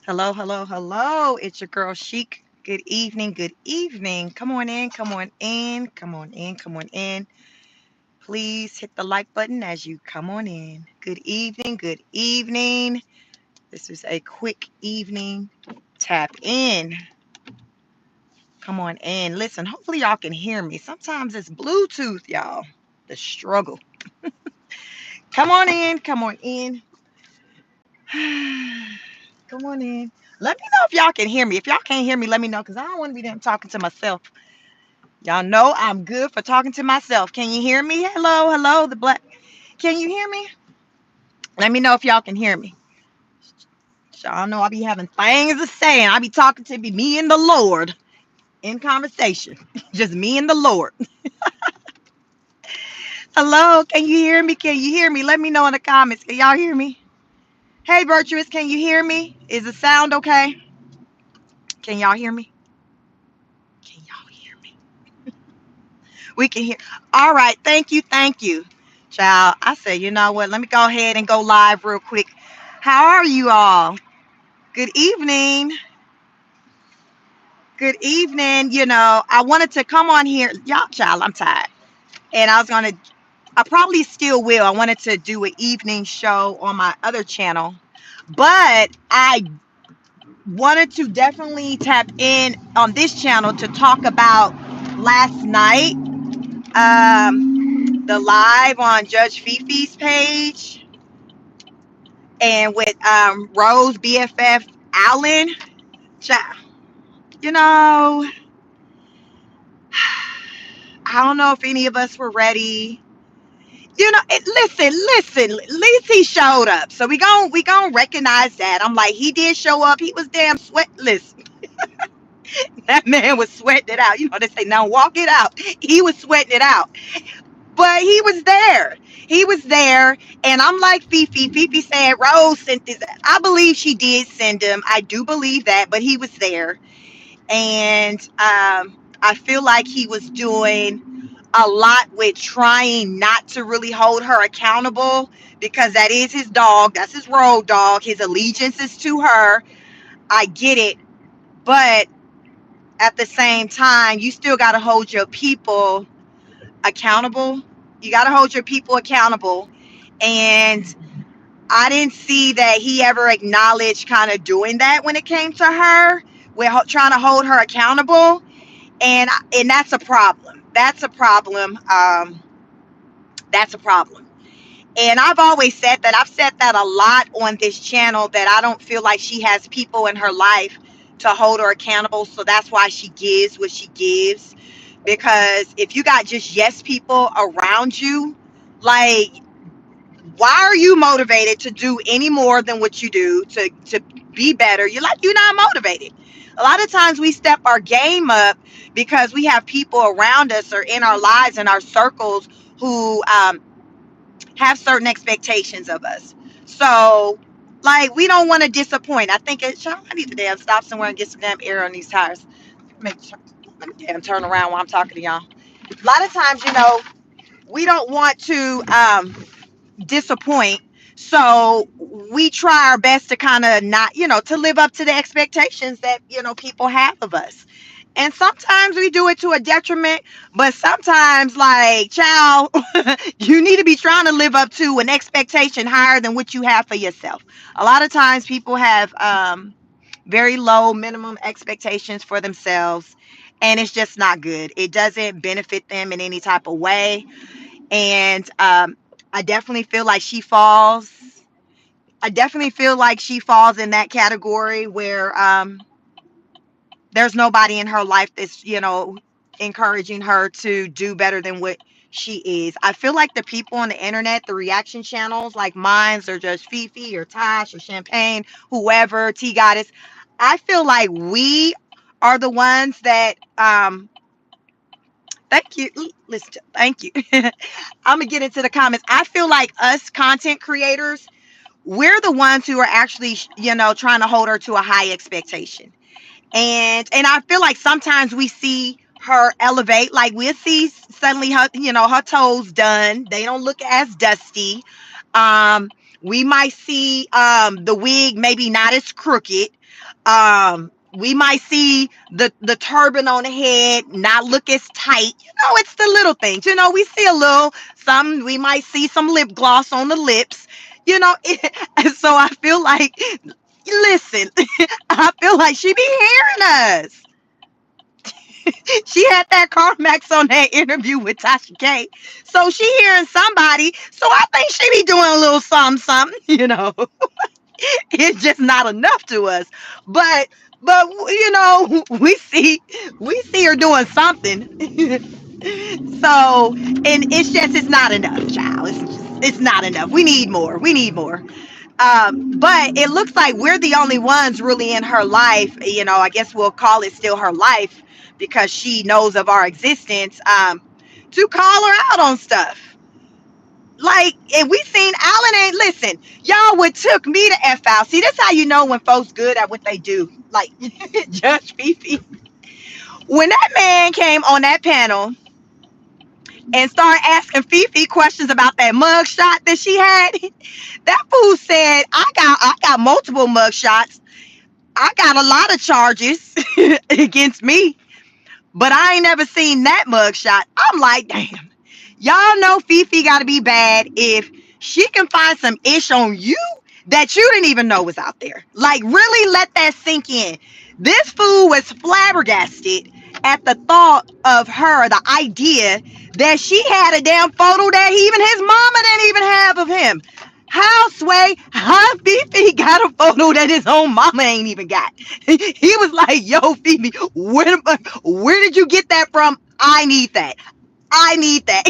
Hello, hello, hello. It's your girl Chic. Good evening, good evening. Come on in, come on in, come on in, come on in. Please hit the like button as you come on in. Good evening, good evening. This is a quick evening tap in. Come on in. Listen, hopefully y'all can hear me. Sometimes it's Bluetooth, y'all. The struggle. Come on in, come on in. Come on in. Let me know if y'all can hear me. If y'all can't hear me, let me know because I don't want to be them talking to myself. Y'all know I'm good for talking to myself. Can you hear me? Hello, hello, the black. Can you hear me? Let me know if y'all can hear me. Y'all know I be having things to say, and I be talking to me and the Lord in conversation. Just me and the Lord. Hello, can you hear me? Can you hear me? Let me know in the comments. Can y'all hear me? Hey, Virtuous, can you hear me? Is the sound okay? Can y'all hear me? Can y'all hear me? We can hear. All right, thank you, thank you. Child, I said, you know what? Let me go ahead and go live real quick. How are you all? Good evening. Good evening. I wanted to come on here. Y'all, child, I'm tired. And I probably still will. I wanted to do an evening show on my other channel. But I wanted to definitely tap in on this channel to talk about last night, the live on Judge Fifi's page and with Rose BFF Allan. Child, you know, I don't know if any of us were ready. Listen. At least he showed up, so we gon' recognize that. I'm like, he did show up. He was damn sweat. Listen, that man was sweating it out. They say now walk it out. He was sweating it out, but he was there. He was there, and I'm like Fifi. Fifi said Rose sent this. I believe she did send him. I do believe that, but he was there, and I feel like he was doing a lot with trying not to really hold her accountable because that is his dog. That's his road dog. His allegiance is to her. I get it. But at the same time, you still got to hold your people accountable. You got to hold your people accountable. And I didn't see that he ever acknowledged kind of doing that when it came to her. We're trying to hold her accountable. And that's a problem. That's a problem. That's a problem. And I've always said that. I've said that a lot on this channel that I don't feel like she has people in her life to hold her accountable. So that's why she gives what she gives. Because if you got just yes people around you, like, why are you motivated to do any more than what you do to be better? You're not motivated. A lot of times we step our game up because we have people around us or in our lives and our circles who have certain expectations of us. So, like, we don't want to disappoint. I think I need to damn stop somewhere and get some damn air on these tires. Make sure, let me damn turn around while I'm talking to y'all. A lot of times, we don't want to disappoint. So we try our best to kind of not, to live up to the expectations that, people have of us. And sometimes we do it to a detriment, but sometimes, like, child, you need to be trying to live up to an expectation higher than what you have for yourself. A lot of times people have very low minimum expectations for themselves, and it's just not good. It doesn't benefit them in any type of way. And I definitely feel like she falls. I definitely feel like she falls in that category where there's nobody in her life that's, encouraging her to do better than what she is. I feel like the people on the internet, the reaction channels like Minds or just Fifi or Tosh or Champagne, whoever, T Goddess, I feel like we are the ones that thank you. Listen, thank you. I'm gonna get into the comments. I feel like us content creators, we're the ones who are actually, trying to hold her to a high expectation. And I feel like sometimes we see her elevate, like we'll see suddenly her, her toes done. They don't look as dusty. We might see the wig maybe not as crooked. We might see the turban on the head not look as tight. It's the little things. We see a little some. We might see some lip gloss on the lips. And so I feel like, listen, I feel like she be hearing us. She had that CarMax on that interview with Tasha K. So she hearing somebody. So I think she be doing a little something, something. It's just not enough to us. But we see her doing something. So, and it's not enough, child. It's not enough. We need more. We need more. But it looks like we're the only ones really in her life. I guess we'll call it still her life because she knows of our existence. To call her out on stuff. Like, if we seen Allan ain't listen, y'all would took me to F out. See, that's how you know when folks good at what they do. Like Judge Fifi. When that man came on that panel and started asking Fifi questions about that mug shot that she had, that fool said, I got multiple mug shots. I got a lot of charges against me, but I ain't never seen that mug shot. I'm like, damn. Y'all know Fifi got to be bad if she can find some ish on you that you didn't even know was out there. Like, really let that sink in. This fool was flabbergasted at the thought of her, the idea that she had a damn photo that even his mama didn't even have of him. How, Sway? How Fifi got a photo that his own mama ain't even got? He was like, yo, Fifi, where did you get that from? I need that. I need that.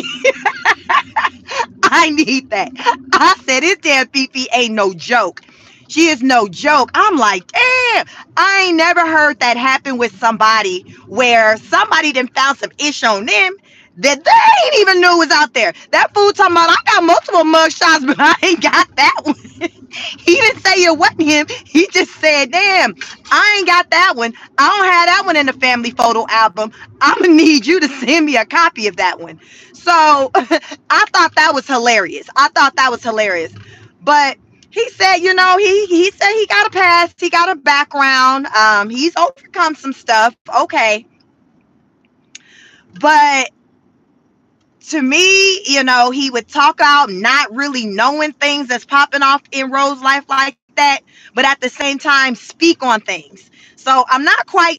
I need that. I said, this damn Fifi ain't no joke. She is no joke. I'm like, damn. I ain't never heard that happen with somebody where somebody done found some ish on them that they ain't even knew was out there. That fool talking about, I got multiple mug shots, but I ain't got that one. He didn't say it wasn't him. He just said, damn, I ain't got that one. I don't have that one in the family photo album. I'm going to need you to send me a copy of that one. So I thought that was hilarious. I thought that was hilarious. But he said, he said he got a past, he got a background. He's overcome some stuff. Okay. But to me, he would talk out not really knowing things that's popping off in Rose's life like that, but at the same time speak on things. So I'm not quite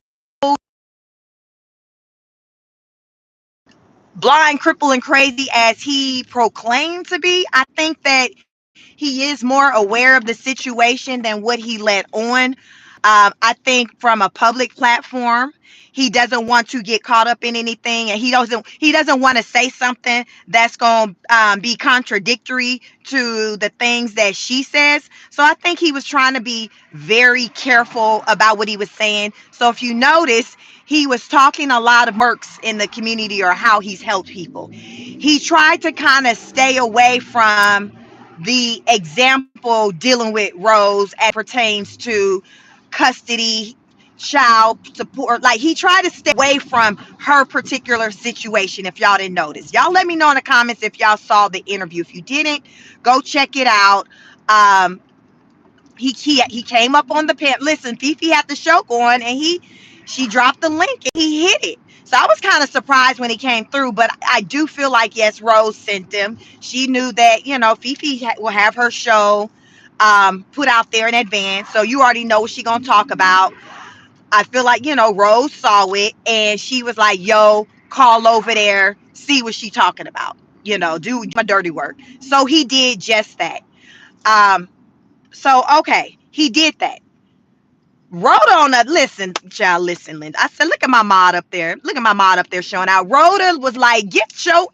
blind, crippled, and crazy as he proclaimed to be. I think that he is more aware of the situation than what he let on. I think from a public platform, he doesn't want to get caught up in anything, and he doesn't want to say something that's going to be contradictory to the things that she says. So I think he was trying to be very careful about what he was saying. So if you notice, he was talking a lot of works in the community or how he's helped people. He tried to kind of stay away from the example dealing with Rose as pertains to custody, child support. Like, he tried to stay away from her particular situation. If y'all didn't notice, y'all let me know in the comments if y'all saw the interview. If you didn't, go check it out. um he came up on the pen. Listen, Fifi had the show going, and she dropped the link and he hit it. So I was kind of surprised when he came through, but I do feel like, yes, Rose sent them. She knew that, Fifi will have her show put out there in advance, so you already know what she gonna talk about. I feel like, Rose saw it and she was like, yo, call over there, see what she talking about, do my dirty work. So he did just that. So okay, he did that. Rhoda on the listen, child, listen, Linda. I said, look at my mod up there. Look at my mod up there showing out. Rhoda was like, get your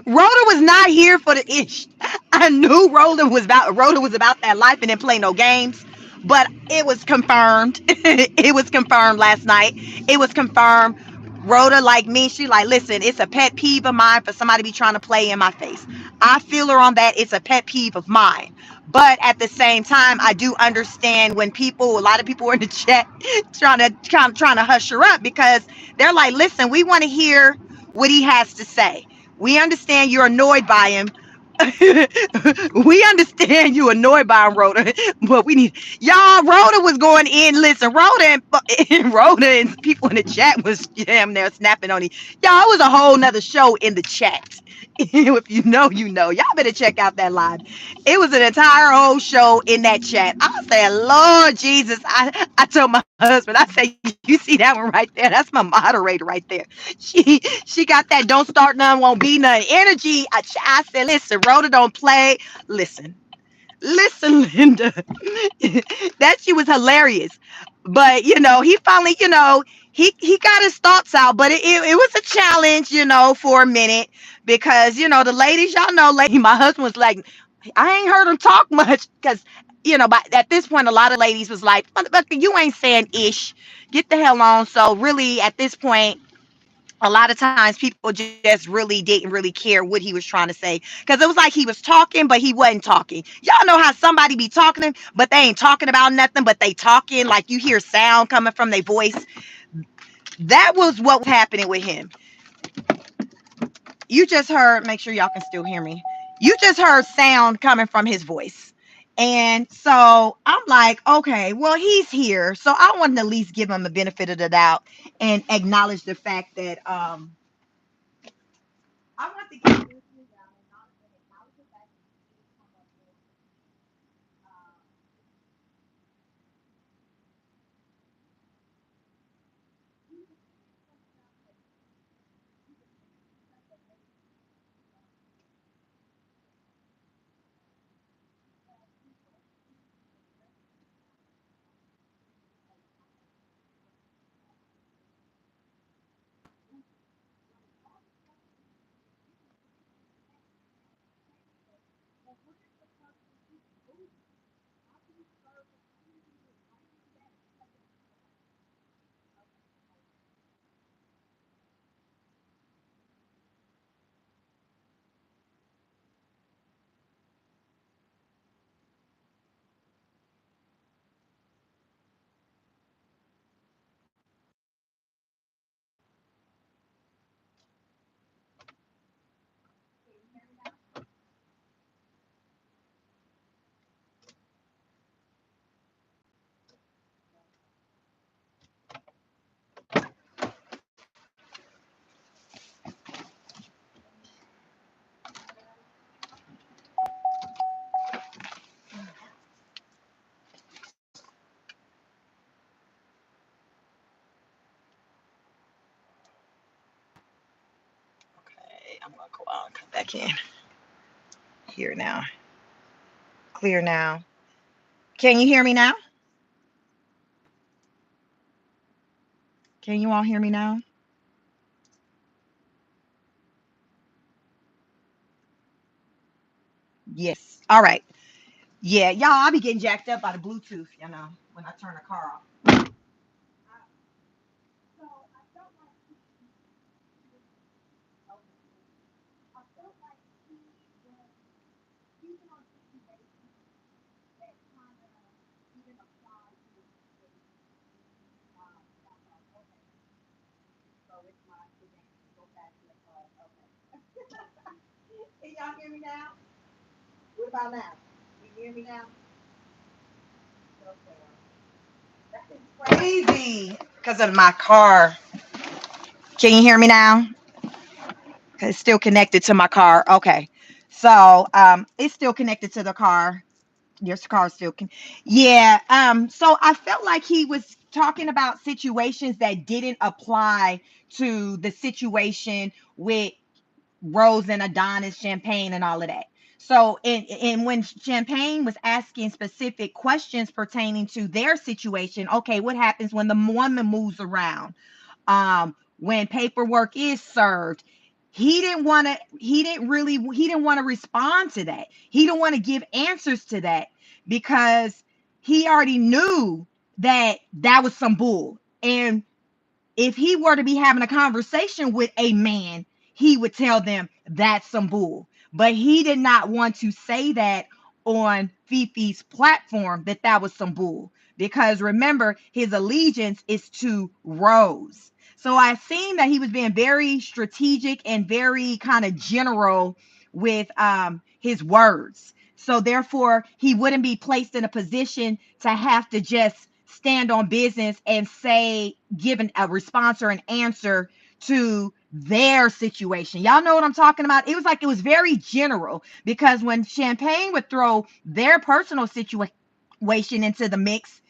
Rhoda was not here for the ish. I knew Rhoda was about that life and didn't play no games. But it was confirmed. It was confirmed last night. It was confirmed. Rhoda, like me, she like, listen, it's a pet peeve of mine for somebody to be trying to play in my face. I feel her on that. It's a pet peeve of mine. But at the same time, I do understand when a lot of people were in the chat trying to hush her up, because they're like, listen, we want to hear what he has to say. We understand you're annoyed by him, We understand you annoyed by Rhoda, but we need y'all. Rhoda was going in. Listen, Rhoda and people in the chat was damn near snapping on you. Y'all, it was a whole nother show in the chat. If you know, you know. Y'all better check out that live. It was an entire whole show in that chat. I said, Lord Jesus. I told my husband, I said, you see that one right there? That's my moderator right there. She got that don't start none, won't be none energy. I said, listen, Rhoda don't play. Listen, listen, Linda. That she was hilarious. But he finally, he got his thoughts out, but it was a challenge, for a minute because the ladies, y'all know, lady, my husband was like, I ain't heard him talk much because but at this point, a lot of ladies was like, "Motherfucker, you ain't saying ish. Get the hell on." So really, at this point, a lot of times people just really didn't really care what he was trying to say because it was like he was talking, but he wasn't talking. Y'all know how somebody be talking, but they ain't talking about nothing, but they talking like you hear sound coming from their voice. That was what was happening with him. You just heard, make sure y'all can still hear me. You just heard sound coming from his voice. And so I'm like, okay, well, he's here. So I wanted to at least give him the benefit of the doubt and acknowledge the fact that I want to give him acknowledge the fact that he did come up with okay, I'm gonna go out and come back in. Here now. Clear now. Can you hear me now? Can you all hear me now? Yes. All right. Yeah, y'all, I be getting jacked up by the Bluetooth, when I turn the car off. So I felt like I felt like he was speaking on situations that kind of didn't apply to the situation. That's like, okay, so it's my today. Go back to the car. Okay. Can y'all hear me now? What about now? Can you hear me now? Okay. That is crazy. Because of my car. Can you hear me now? 'Cause it's still connected to my car. Okay. So it's still connected to the car. Your car still can. Yeah. So I felt like he was talking about situations that didn't apply to the situation with Rose and Adonis, Champagne, and all of that. So, and when Champagne was asking specific questions pertaining to their situation, okay, what happens when the woman moves around? When paperwork is served, he didn't want to respond to that. He didn't want to give answers to that because he already knew that that was some bull. And if he were to be having a conversation with a man, he would tell them that's some bull. But he did not want to say that on Fifi's platform that that was some bull because remember his allegiance is to Rose. So I seen that he was being very strategic and very kind of general with his words. So therefore, he wouldn't be placed in a position to have to just stand on business and say, given a response or an answer to their situation. Y'all know what I'm talking about? It was like it was very general, because when Champagne would throw their personal situation into the mix,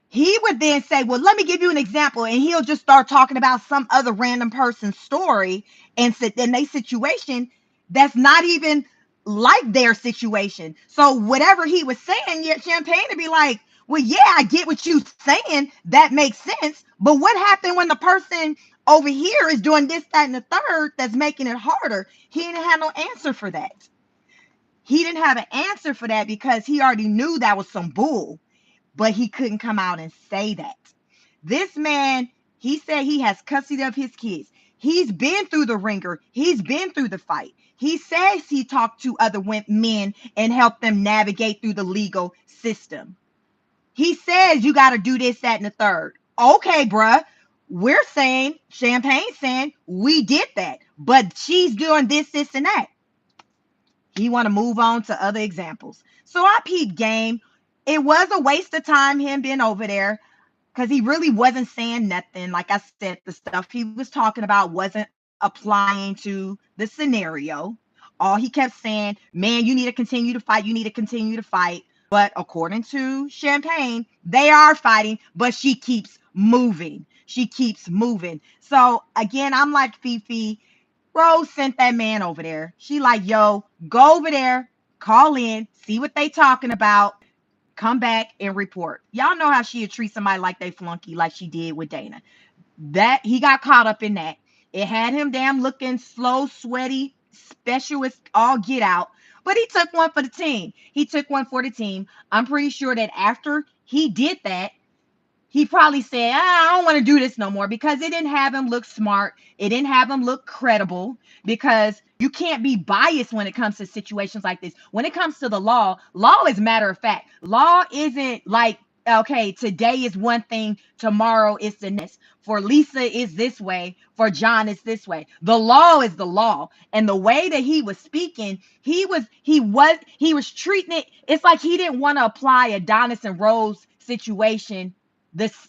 he would then say, well, let me give you an example. And he'll just start talking about some other random person's story and in their situation that's not even like their situation. So whatever he was saying, yet Champagne would be like, well, yeah, I get what you're saying. That makes sense. But what happened when the person over here is doing this, that, and the third that's making it harder? He didn't have no answer for that. He didn't have an answer for that because he already knew that was some bull, but he couldn't come out and say that. This man, he said he has custody of his kids. He's been through the ringer. He's been through the fight. He says he talked to other men and helped them navigate through the legal system. He says you got to do this, that, and the third. Okay, bruh. We're saying, Champagne saying, we did that, but she's doing this, and that. He want to move on to other examples. So I peeped game. It was a waste of time him being over there, because he really wasn't saying nothing. Like I said, the stuff he was talking about wasn't applying to the scenario. All he kept saying, man, you need to continue to fight. You need to continue to fight. But according to Champagne, they are fighting, but she keeps moving. She keeps moving. So again, I'm like, Fifi, Rose sent that man over there. She like, yo, go over there, call in, see what they talking about, come back and report. Y'all know how she'd treat somebody like they flunky, like she did with Dana. That he got caught up in that. It had him damn looking slow, sweaty, specialist, all get out. But he took one for the team. He took one for the team. I'm pretty sure that after he did that, he probably said, I don't want to do this no more, because it didn't have him look smart. It didn't have him look credible, because you can't be biased when it comes to situations like this. When it comes to the law is matter of fact. Law isn't like, okay, today is one thing, tomorrow is the next. For Lisa is this way, for John is this way. The law is the law. And the way that he was speaking, he was treating it. It's like he didn't want to apply Adonis and Rose situation. This,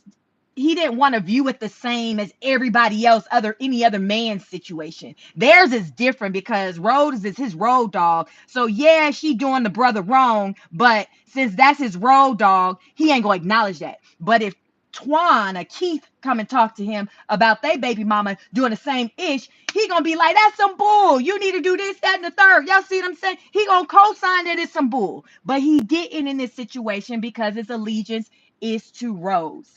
he didn't want to view it the same as everybody else, any other man's situation. Theirs is different because Rose is his road dog. So yeah, she doing the brother wrong, but since that's his road dog, he ain't gonna acknowledge that. But if Twan or Keith come and talk to him about their baby mama doing the same ish, he gonna be like, that's some bull. You need to do this, that, and the third. Y'all see what I'm saying? He gonna co-sign that it's some bull. But he didn't in this situation because his allegiance is to Rose.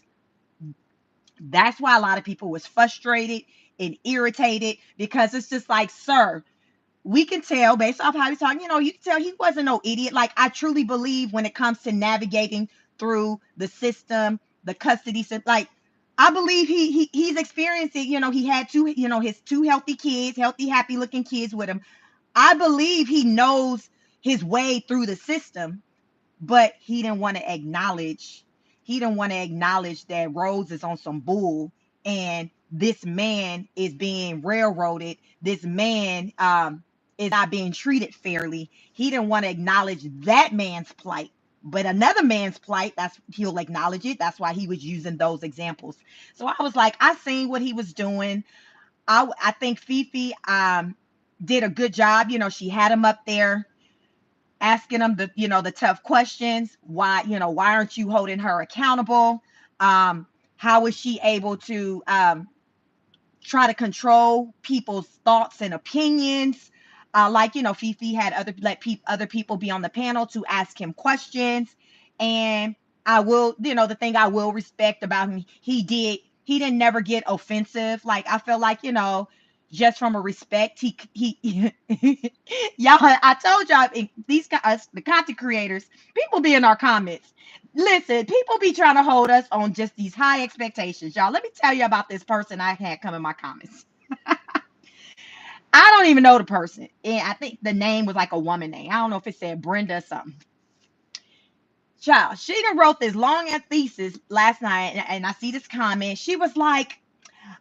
That's why a lot of people was frustrated and irritated, because it's just like, sir, we can tell based off how he's talking, you can tell he wasn't no idiot. Like, I truly believe when it comes to navigating through the system, the custody system, like, I believe he's experienced it. He had his two healthy kids, healthy, happy looking kids with him. I believe he knows his way through the system, but he didn't want to acknowledge that Rose is on some bull, and this man is being railroaded. This man is not being treated fairly. He didn't want to acknowledge that man's plight, but another man's plight, he'll acknowledge it. That's why he was using those examples. So I was like, I seen what he was doing. I think Fifi did a good job. She had him up there asking them the tough questions. Why aren't you holding her accountable? How is she able to try to control people's thoughts and opinions? Fifi had other people be on the panel to ask him questions. And I will, the thing I will respect about him, he didn't never get offensive. Like, I feel like, just from a respect, he y'all, I told y'all, these guys, the content creators, people be in our comments. Listen, people be trying to hold us on just these high expectations, y'all. Let me tell you about this person I had come in my comments. I don't even know the person, and I think the name was like a woman name. I don't know if it said Brenda or something. Child, she done wrote this long ass thesis last night, and I see this comment. She was like,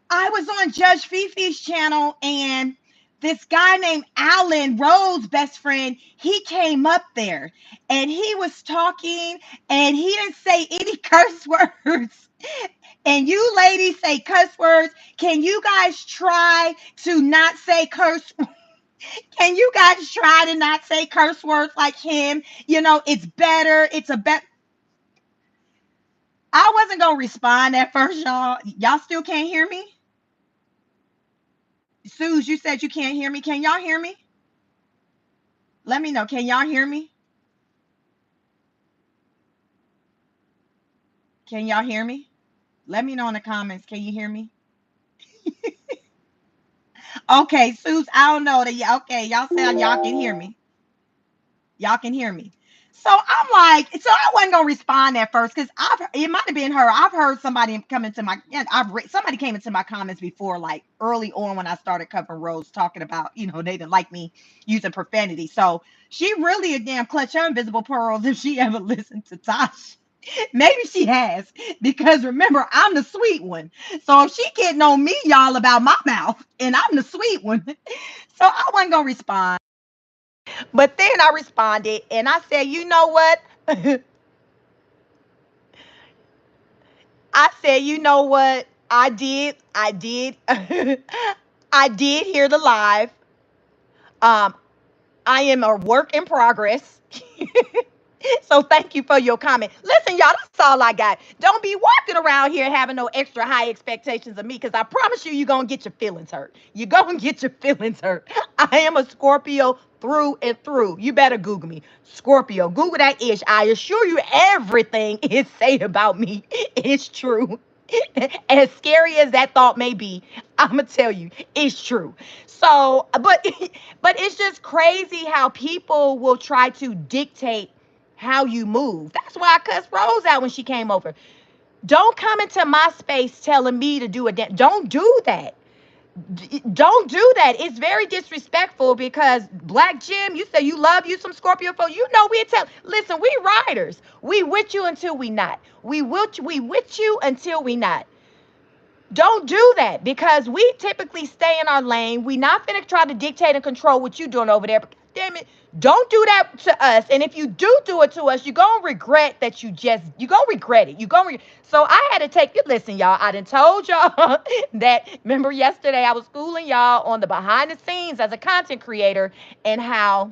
I was on Judge Fifi's channel, and this guy named Allan, Rose's best friend, he came up there and he was talking and he didn't say any curse words. And you ladies say curse words. Can you guys try to not say curse? Can you guys try to not say curse words like him? You know, it's better. It's a better. I wasn't gonna respond at first, y'all. Y'all still can't hear me? Suze, you said you can't hear me. Can y'all hear me? Let me know. Can y'all hear me? Can y'all hear me? Let me know in the comments. Can you hear me? Okay, Suze, I don't know that. Yeah, okay, y'all said y'all can hear me. Y'all can hear me. So I'm like, so I wasn't gonna respond at first because it might have been her. I've heard somebody come into my, yeah, somebody came into my comments before, like early on when I started covering Rose, talking about, they didn't like me using profanity. So she really a damn clutch her invisible pearls if she ever listened to Tosh. Maybe she has, because remember, I'm the sweet one. So if she getting on me, y'all, about my mouth, and I'm the sweet one, so I wasn't gonna respond. But then I responded and I said, you know what? I said, you know what? I did, I did hear the live. Um, I am a work in progress. So thank you for your comment. Listen, y'all, that's all I got. Don't be walking around here having no extra high expectations of me, because I promise you, you're going to get your feelings hurt. You're going to get your feelings hurt. I am a Scorpio through and through. You better Google me. Scorpio. Google that ish. I assure you, everything is said about me is true. As scary as that thought may be, I'm gonna tell you, it's true. So, but it's just crazy how people will try to dictate how you move. That's why I cussed Rose out when she came over. Don't come into my space telling me to do a dance. Don't do that. Don't do that. It's very disrespectful, because Black Jim, you say you love you some Scorpio folk. You know we tell. Listen, we riders. We with you until we not. We with you until we not. Don't do that, because we typically stay in our lane. We not finna try to dictate and control what you doing over there. But damn it, don't do that to us. And if you do it to us, you're gonna regret that you gonna regret it. So I had to take it. Listen, y'all, I done told y'all that. Remember yesterday I was schooling y'all on the behind the scenes as a content creator, and how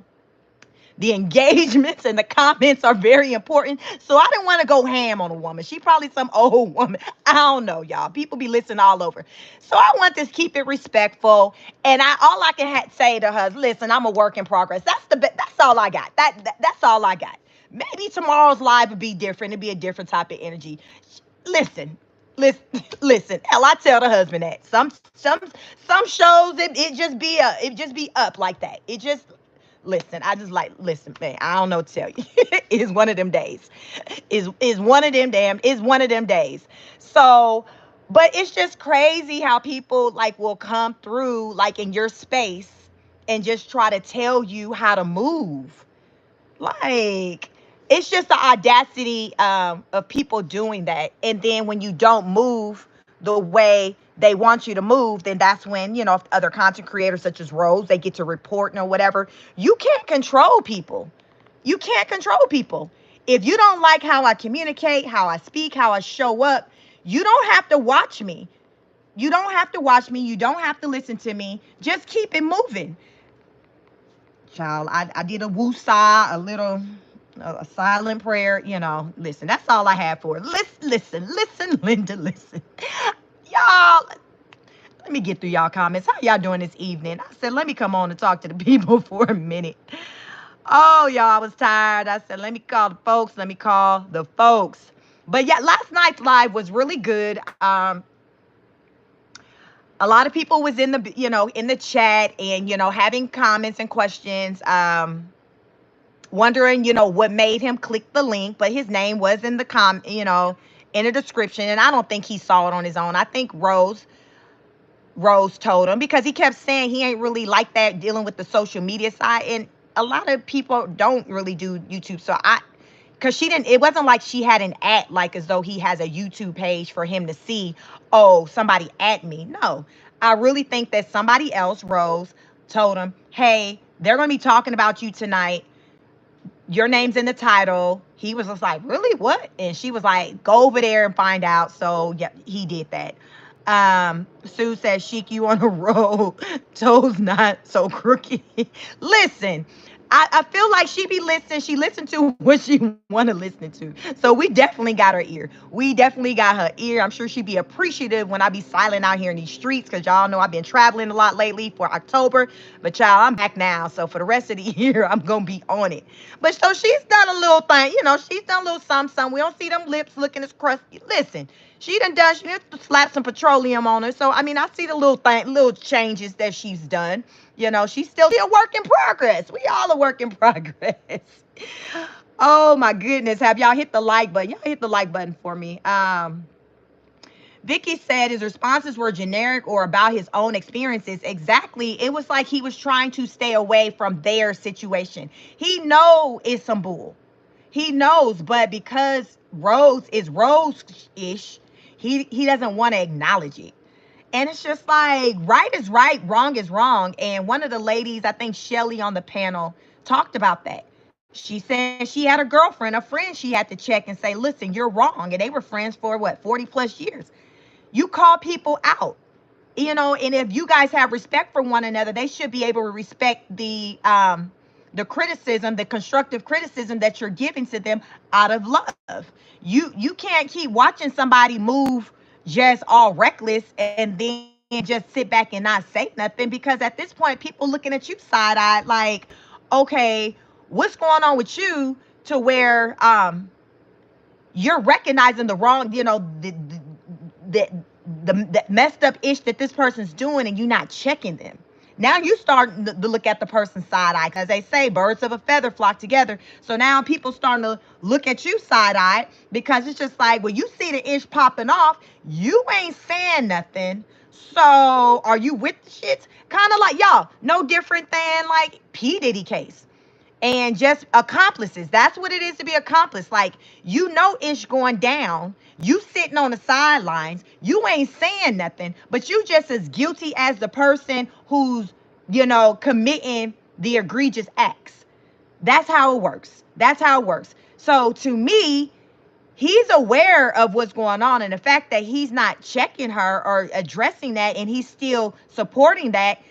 the engagements and the comments are very important. So I didn't want to go ham on a woman. She probably some old woman. I don't know, y'all. People be listening all over. So I want to keep it respectful. And all I can say to her is, listen, I'm a work in progress. That's all I got. That's all I got. Maybe tomorrow's live would be different. It'd be a different type of energy. Listen, listen, listen. Hell, I tell the husband that some shows it just be up like that. It just, listen, I just like, listen, man, I don't know what to tell you. It's one of them days. Is one of them it's one of them days. So, but it's just crazy how people like will come through like in your space and just try to tell you how to move. Like, it's just the audacity of people doing that. And then when you don't move the way they want you to move, then that's when, other content creators such as Rose, they get to report or whatever. You can't control people. You can't control people. If you don't like how I communicate, how I speak, how I show up, you don't have to watch me. You don't have to watch me. You don't have to listen to me. Just keep it moving. Child, I did a woo-saw, a silent prayer, listen, that's all I have for it. Listen, Linda, listen. Y'all, let me get through y'all comments. How y'all doing this evening? I said, let me come on and talk to the people for a minute. Oh, y'all, I was tired. I said, let me call the folks. Let me call the folks. But yeah, last night's live was really good. A lot of people was in the chat and, having comments and questions, wondering, what made him click the link, but his name was in in the description. And I don't think he saw it on his own. I think Rose told him, because he kept saying he ain't really like that dealing with the social media side. And a lot of people don't really do YouTube. So because it wasn't like she had an act like as though he has a YouTube page for him to see, oh, somebody at me. No, I really think that somebody else, Rose, told him, hey, they're going to be talking about you tonight. Your name's in the title. He was just like, really? What? And she was like, go over there and find out. So yeah, he did that. Sue says, Chic, you on a roll. Toes not so crooked. Listen, I feel like she be listening. She listened to what she want to listen to. So we definitely got her ear. We definitely got her ear. I'm sure she'd be appreciative when I be silent out here in these streets, because y'all know I've been traveling a lot lately for October. But y'all, I'm back now. So for the rest of the year, I'm going to be on it. But so she's done a little thing. You know, she's done a little something. We don't see them lips looking as crusty. Listen, she done slapped some petroleum on her. So, I mean, I see the little changes that she's done. You know, she's still a work in progress. We all a work in progress. Oh my goodness. Have y'all hit the like button? Y'all hit the like button for me. Vicky said his responses were generic or about his own experiences. Exactly. It was like he was trying to stay away from their situation. He knows it's some bull. He knows, but because Rose is Rose-ish, he doesn't want to acknowledge it. And it's just like, right is right, wrong is wrong. And one of the ladies, I think Shelly on the panel, talked about that. She said she had a girlfriend, a friend she had to check and say, listen, you're wrong. And they were friends for what, 40 plus years. You call people out, you know, and if you guys have respect for one another, they should be able to respect the criticism, the constructive criticism that you're giving to them out of love. You can't keep watching somebody move just all reckless and then just sit back and not say nothing, because at this point people looking at you side-eyed like, okay, what's going on with you, to where you're recognizing the wrong, you know, the messed up ish that this person's doing, and you not checking them. Now you starting to look at the person's side eye, because they say birds of a feather flock together. So now people starting to look at you side eye, because it's just like, well, you see the ish popping off, you ain't saying nothing. So are you with the shits? Kind of like, y'all, no different than like P. Diddy case. And just accomplices. That's what it is to be accomplice. Like, you know ish going down. You sitting on the sidelines. You ain't saying nothing, but you just as guilty as the person who's, you know, committing the egregious acts. That's how it works. That's how it works. So to me, he's aware of what's going on, and the fact that he's not checking her or addressing that, and he's still supporting that,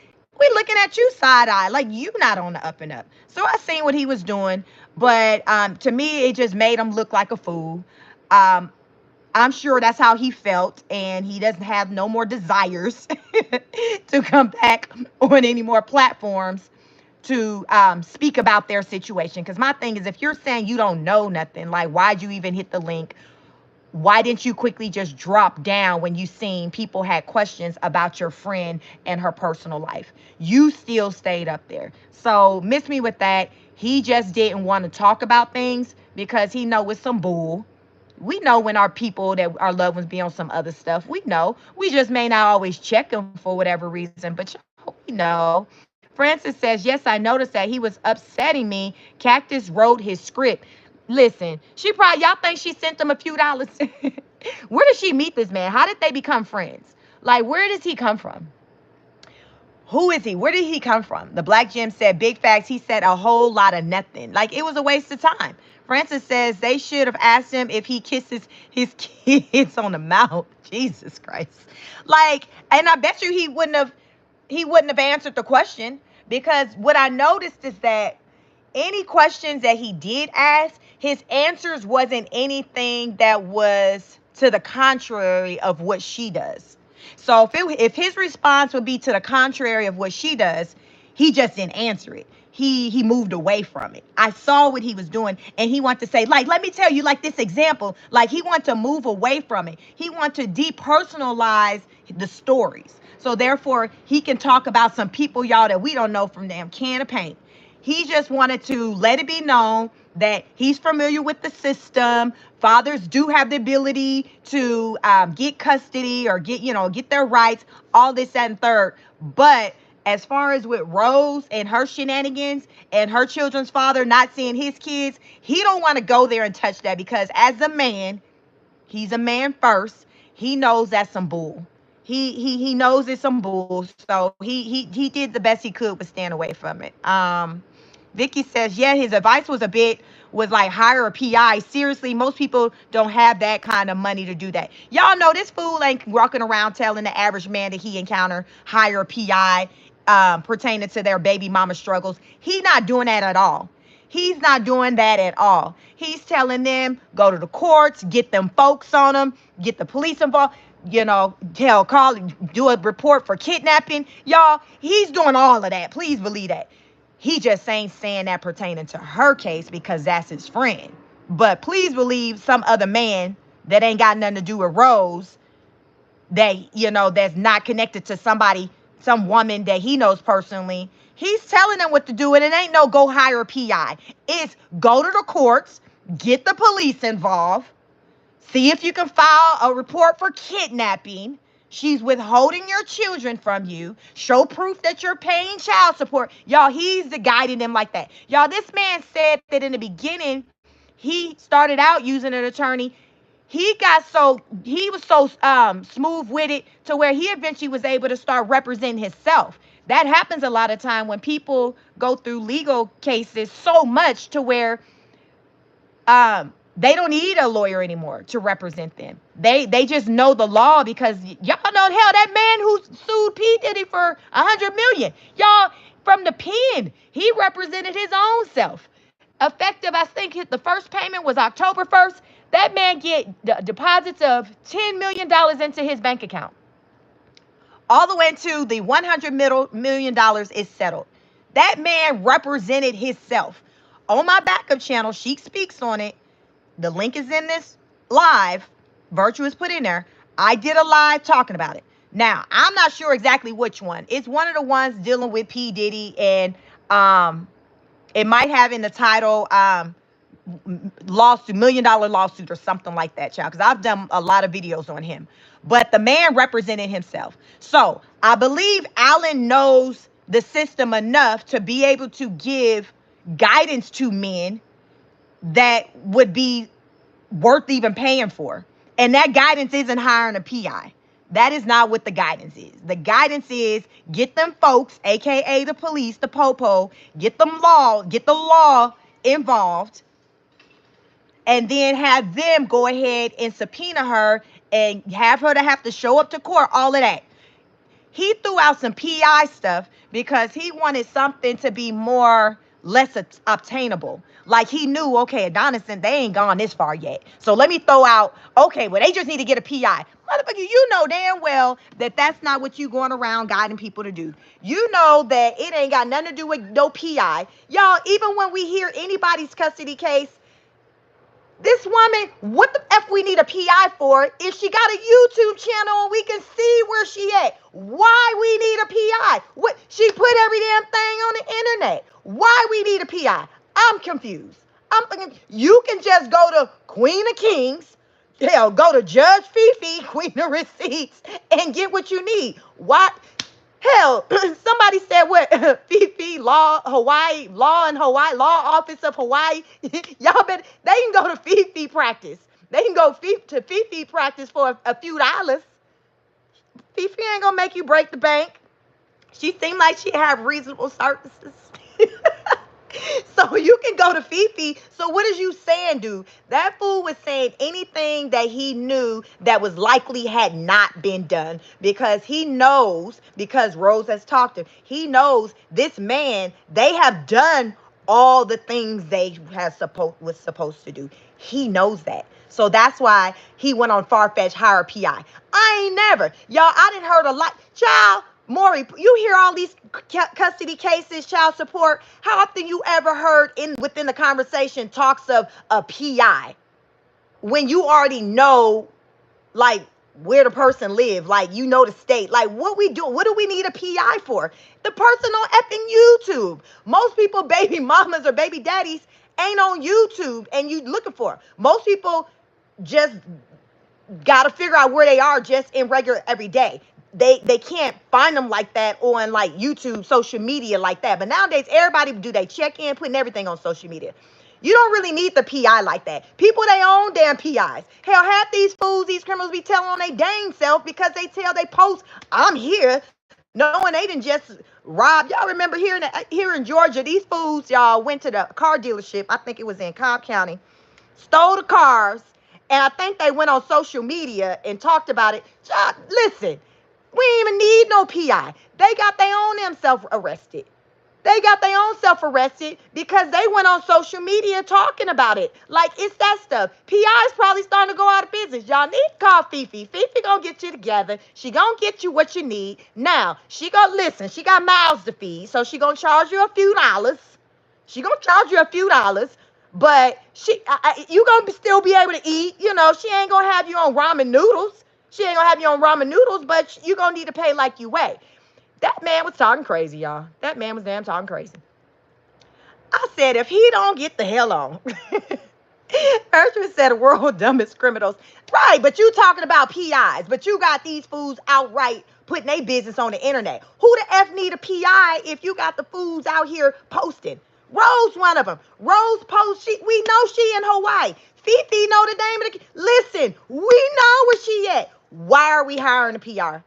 we looking at you side eye, like you not on the up and up. So I seen what he was doing, but to me, it just made him look like a fool. I'm sure that's how he felt, and he doesn't have no more desires to come back on any more platforms to speak about their situation. Because my thing is, if you're saying you don't know nothing, like, why'd you even hit the link? Why didn't you quickly just drop down when you seen people had questions about your friend and her personal life? You still stayed up there. So miss me with that. He just didn't want to talk about things because he know it's some bull. We know when our people, that our loved ones, be on some other stuff. We know. We just may not always check them for whatever reason, but we know. Francis says, yes, I noticed that he was upsetting me. Cactus wrote his script. Listen, she probably, y'all think she sent them a few dollars? Where did she meet this man? How did they become friends? Like, where does he come from? Who is he? Where did he come from? The Black Gem said, big facts. He said a whole lot of nothing. Like, it was a waste of time. Francis says they should have asked him if he kisses his kids on the mouth. Jesus Christ. Like, and I bet you he wouldn't have answered the question, because what I noticed is that any questions that he did ask, his answers wasn't anything that was to the contrary of what she does. So if his response would be to the contrary of what she does, he just didn't answer it. He moved away from it. I saw what he was doing, and he wanted to say, like, let me tell you, like, this example, like, he wanted to move away from it. He wanted to depersonalize the stories. So therefore, he can talk about some people, y'all, that we don't know from damn can of paint. He just wanted to let it be known that he's familiar with the system. Fathers do have the ability to get custody or get their rights, all this, that, and third. But as far as with Rose and her shenanigans and her children's father not seeing his kids, he don't want to go there and touch that, because as a man, he's a man first. He knows that's some bull. He knows it's some bull, so he did the best he could with staying away from it. Vicky says, yeah, his advice was like hire a PI. Seriously, most people don't have that kind of money to do that. Y'all know this fool ain't walking around telling the average man that he encounter hire a PI pertaining to their baby mama struggles. He not doing that at all. He's not doing that at all. He's telling them, go to the courts, get them folks on them, get the police involved, call, do a report for kidnapping. Y'all, he's doing all of that. Please believe that. He just ain't saying that pertaining to her case because that's his friend. But please believe some other man that ain't got nothing to do with Rose, that, that's not connected to somebody, some woman that he knows personally. He's telling them what to do, and it ain't no go hire a PI. It's go to the courts, get the police involved, see if you can file a report for kidnapping. She's withholding your children from you. Show proof that you're paying child support. Y'all, he's the guiding them like that. Y'all, this man said that in the beginning, he started out using an attorney. He was so smooth with it to where he eventually was able to start representing himself. That happens a lot of time when people go through legal cases so much to where they don't need a lawyer anymore to represent them. They just know the law because y'all know, hell, that man who sued P. Diddy for $100 million, y'all, from the pen, he represented his own self. Effective, I think the first payment was October 1st. That man get deposits of $10 million into his bank account. All the way into the $100 million is settled. That man represented himself. On my backup channel, Sheik speaks on it. The link is in this live. Virtuous put in there. I did a live talking about it. Now, I'm not sure exactly which one. It's one of the ones dealing with P. Diddy, and it might have in the title lawsuit, $1 million lawsuit or something like that, child, because I've done a lot of videos on him. But the man represented himself. So I believe Allan knows the system enough to be able to give guidance to men that would be worth even paying for. And that guidance isn't hiring a PI. That is not what the guidance is. The guidance is get them folks, aka the police, the popo, get the law involved, and then have them go ahead and subpoena her and have her to have to show up to court, all of that. He threw out some PI stuff because he wanted something to be less obtainable. Like he knew, okay, Adonis, and they ain't gone this far yet. So let me throw out, okay, well, they just need to get a PI. Motherfucker, you know damn well that that's not what you going around guiding people to do. You know that it ain't got nothing to do with no PI. Y'all, even when we hear anybody's custody case, this woman, what the F we need a PI for if she got a YouTube channel and we can see where she at? Why we need a PI? What, she put every damn thing on the internet. Why we need a PI? I'm confused. I'm thinking you can just go to Queen of Kings, hell, go to Judge Fifi, Queen of Receipts, and get what you need. What? Hell, somebody said what? Fifi Hawaii, law office of Hawaii. Y'all bet they can go to Fifi practice. They can go to Fifi practice for a few dollars. Fifi ain't gonna make you break the bank. She seemed like she had reasonable services. So you can go to Fifi. So what is you saying, dude? That fool was saying anything that he knew that was likely had not been done because he knows, because Rose has talked to him, he knows this man, they have done all the things they was supposed to do. He knows that. So that's why he went on Farfetch, hire PI. I ain't never. Y'all, I done heard a lot. Child, Maury, you hear all these custody cases, child support. How often you ever heard within the conversation talks of a PI when you already know, like, where the person live, like, you know, the state, like, what we do, what do we need a PI for? The person on effing YouTube. Most people, baby mamas or baby daddies, ain't on YouTube and you looking for them. Most people just got to figure out where they are just in regular every day. They can't find them like that on like YouTube, social media like that. But nowadays, everybody do they check in, putting everything on social media. You don't really need the PI like that. People, they own damn PIs. Hell, half these fools, these criminals be telling on their dang self because they post, I'm here, knowing they didn't just rob. Y'all remember here in Georgia, these fools, y'all, went to the car dealership. I think it was in Cobb County, stole the cars, and I think they went on social media and talked about it. Y'all, listen, we ain't even need no PI. They got their own themselves arrested. They got their own self arrested because they went on social media talking about it. Like, it's that stuff. PI is probably starting to go out of business. Y'all need to call Fifi. Fifi gonna get you together. She gonna get you what you need. Now, she gonna listen. She got mouths to feed, so she gonna charge you a few dollars. She gonna charge you a few dollars, but you gonna still be able to eat. You know, she ain't gonna have you on ramen noodles. She ain't gonna have you on ramen noodles, but you gonna need to pay like you weigh. That man was talking crazy, y'all. That man was damn talking crazy. I said, if he don't get the hell on. Urshman said, the world dumbest criminals. Right, but you talking about PIs, but you got these fools outright putting their business on the internet. Who the F need a PI if you got the fools out here posting? Rose, one of them. Rose posts, we know she in Hawaii. Fifi know the name of the, listen, we know where she at. Why are we hiring a PR?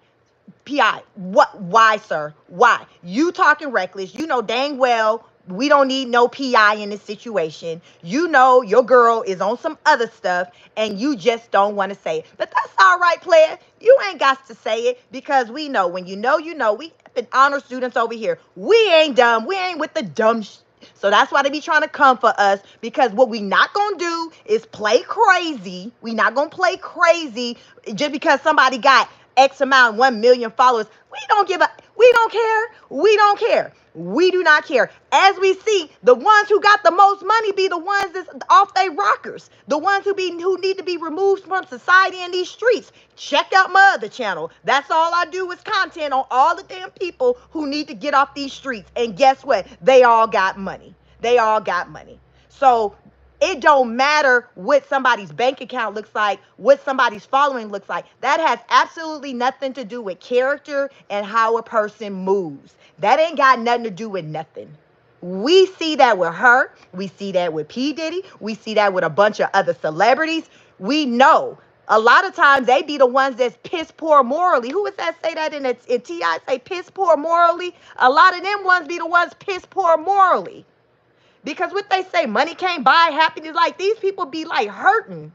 PI, what? Why, sir? Why? You talking reckless. You know dang well we don't need no PI in this situation. You know your girl is on some other stuff and you just don't want to say it. But that's all right, player. You ain't got to say it because we know when you know, you know. We been honor students over here. We ain't dumb. We ain't with the dumb so that's why they be trying to come for us, because what we not gonna do is play crazy. We not gonna play crazy just because somebody got X amount, 1 million followers. We don't care. We don't care. We do not care. As we see, the ones who got the most money be the ones that's off they rockers. The ones who need to be removed from society in these streets. Check out my other channel. That's all I do is content on all the damn people who need to get off these streets. And guess what? They all got money. They all got money. So it don't matter what somebody's bank account looks like, what somebody's following looks like. That has absolutely nothing to do with character and how a person moves. That ain't got nothing to do with nothing. We see that with her. We see that with P. Diddy. We see that with a bunch of other celebrities. We know a lot of times they be the ones that's piss poor morally. Who was that say that in T.I. say piss poor morally? A lot of them ones be the ones piss poor morally. Because what they say, money can't buy happiness. Like, these people be like hurting.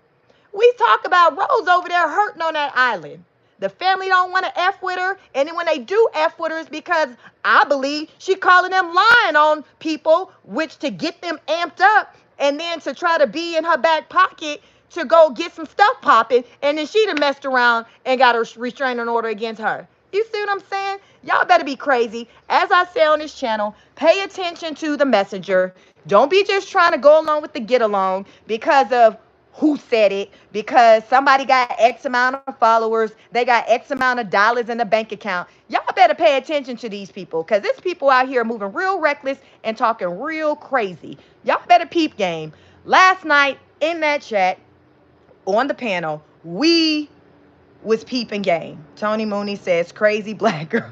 We talk about Rose over there hurting on that island. The family don't want to F with her. And then when they do F with her, it's because I believe she calling them lying on people, which to get them amped up and then to try to be in her back pocket to go get some stuff popping. And then she done messed around and got a restraining order against her. You see what I'm saying? Y'all better be crazy. As I say on this channel, pay attention to the messenger. Don't be just trying to go along with the get along because of who said it, because somebody got X amount of followers, they got X amount of dollars in the bank account. Y'all better pay attention to these people, because there's people out here moving real reckless and talking real crazy. Y'all better peep game. Last night in that chat on the panel, we was peeping game. Tony Mooney says, crazy black girl.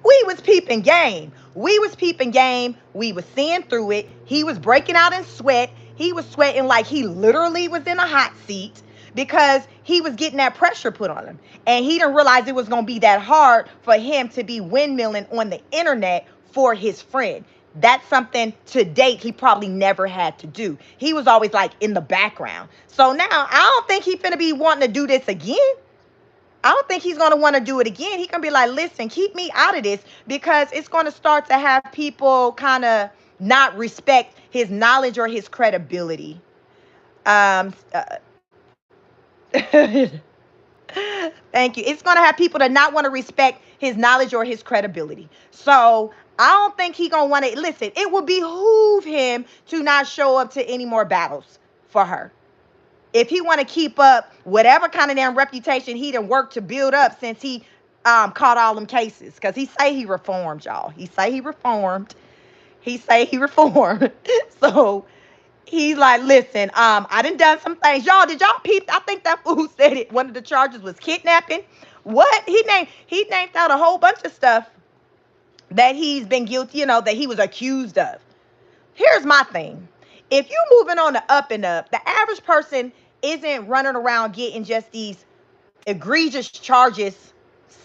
We was peeping game. We was peeping game. We was seeing through it. He was breaking out in sweat. He was sweating like he literally was in a hot seat because he was getting that pressure put on him. And he didn't realize it was going to be that hard for him to be windmilling on the internet for his friend. That's something to date he probably never had to do. He was always like in the background. So now I don't think he's finna be wanting to do this again. I don't think he's going to want to do it again. He can be like, listen, keep me out of this, because it's going to start to have people kind of not respect his knowledge or his credibility. Thank you. It's going to have people to not want to respect his knowledge or his credibility. So I don't think he's going to want to, listen, it would behoove him to not show up to any more battles for her. If he want to keep up whatever kind of damn reputation he done worked to build up since he caught all them cases. Because he say he reformed, y'all. He say he reformed. So he's like, listen, I done some things. Y'all, did y'all peep? I think that fool said it. One of the charges was kidnapping. What? He named out a whole bunch of stuff that he's been guilty, that he was accused of. Here's my thing. If you moving on the up and up, the average person isn't running around getting just these egregious charges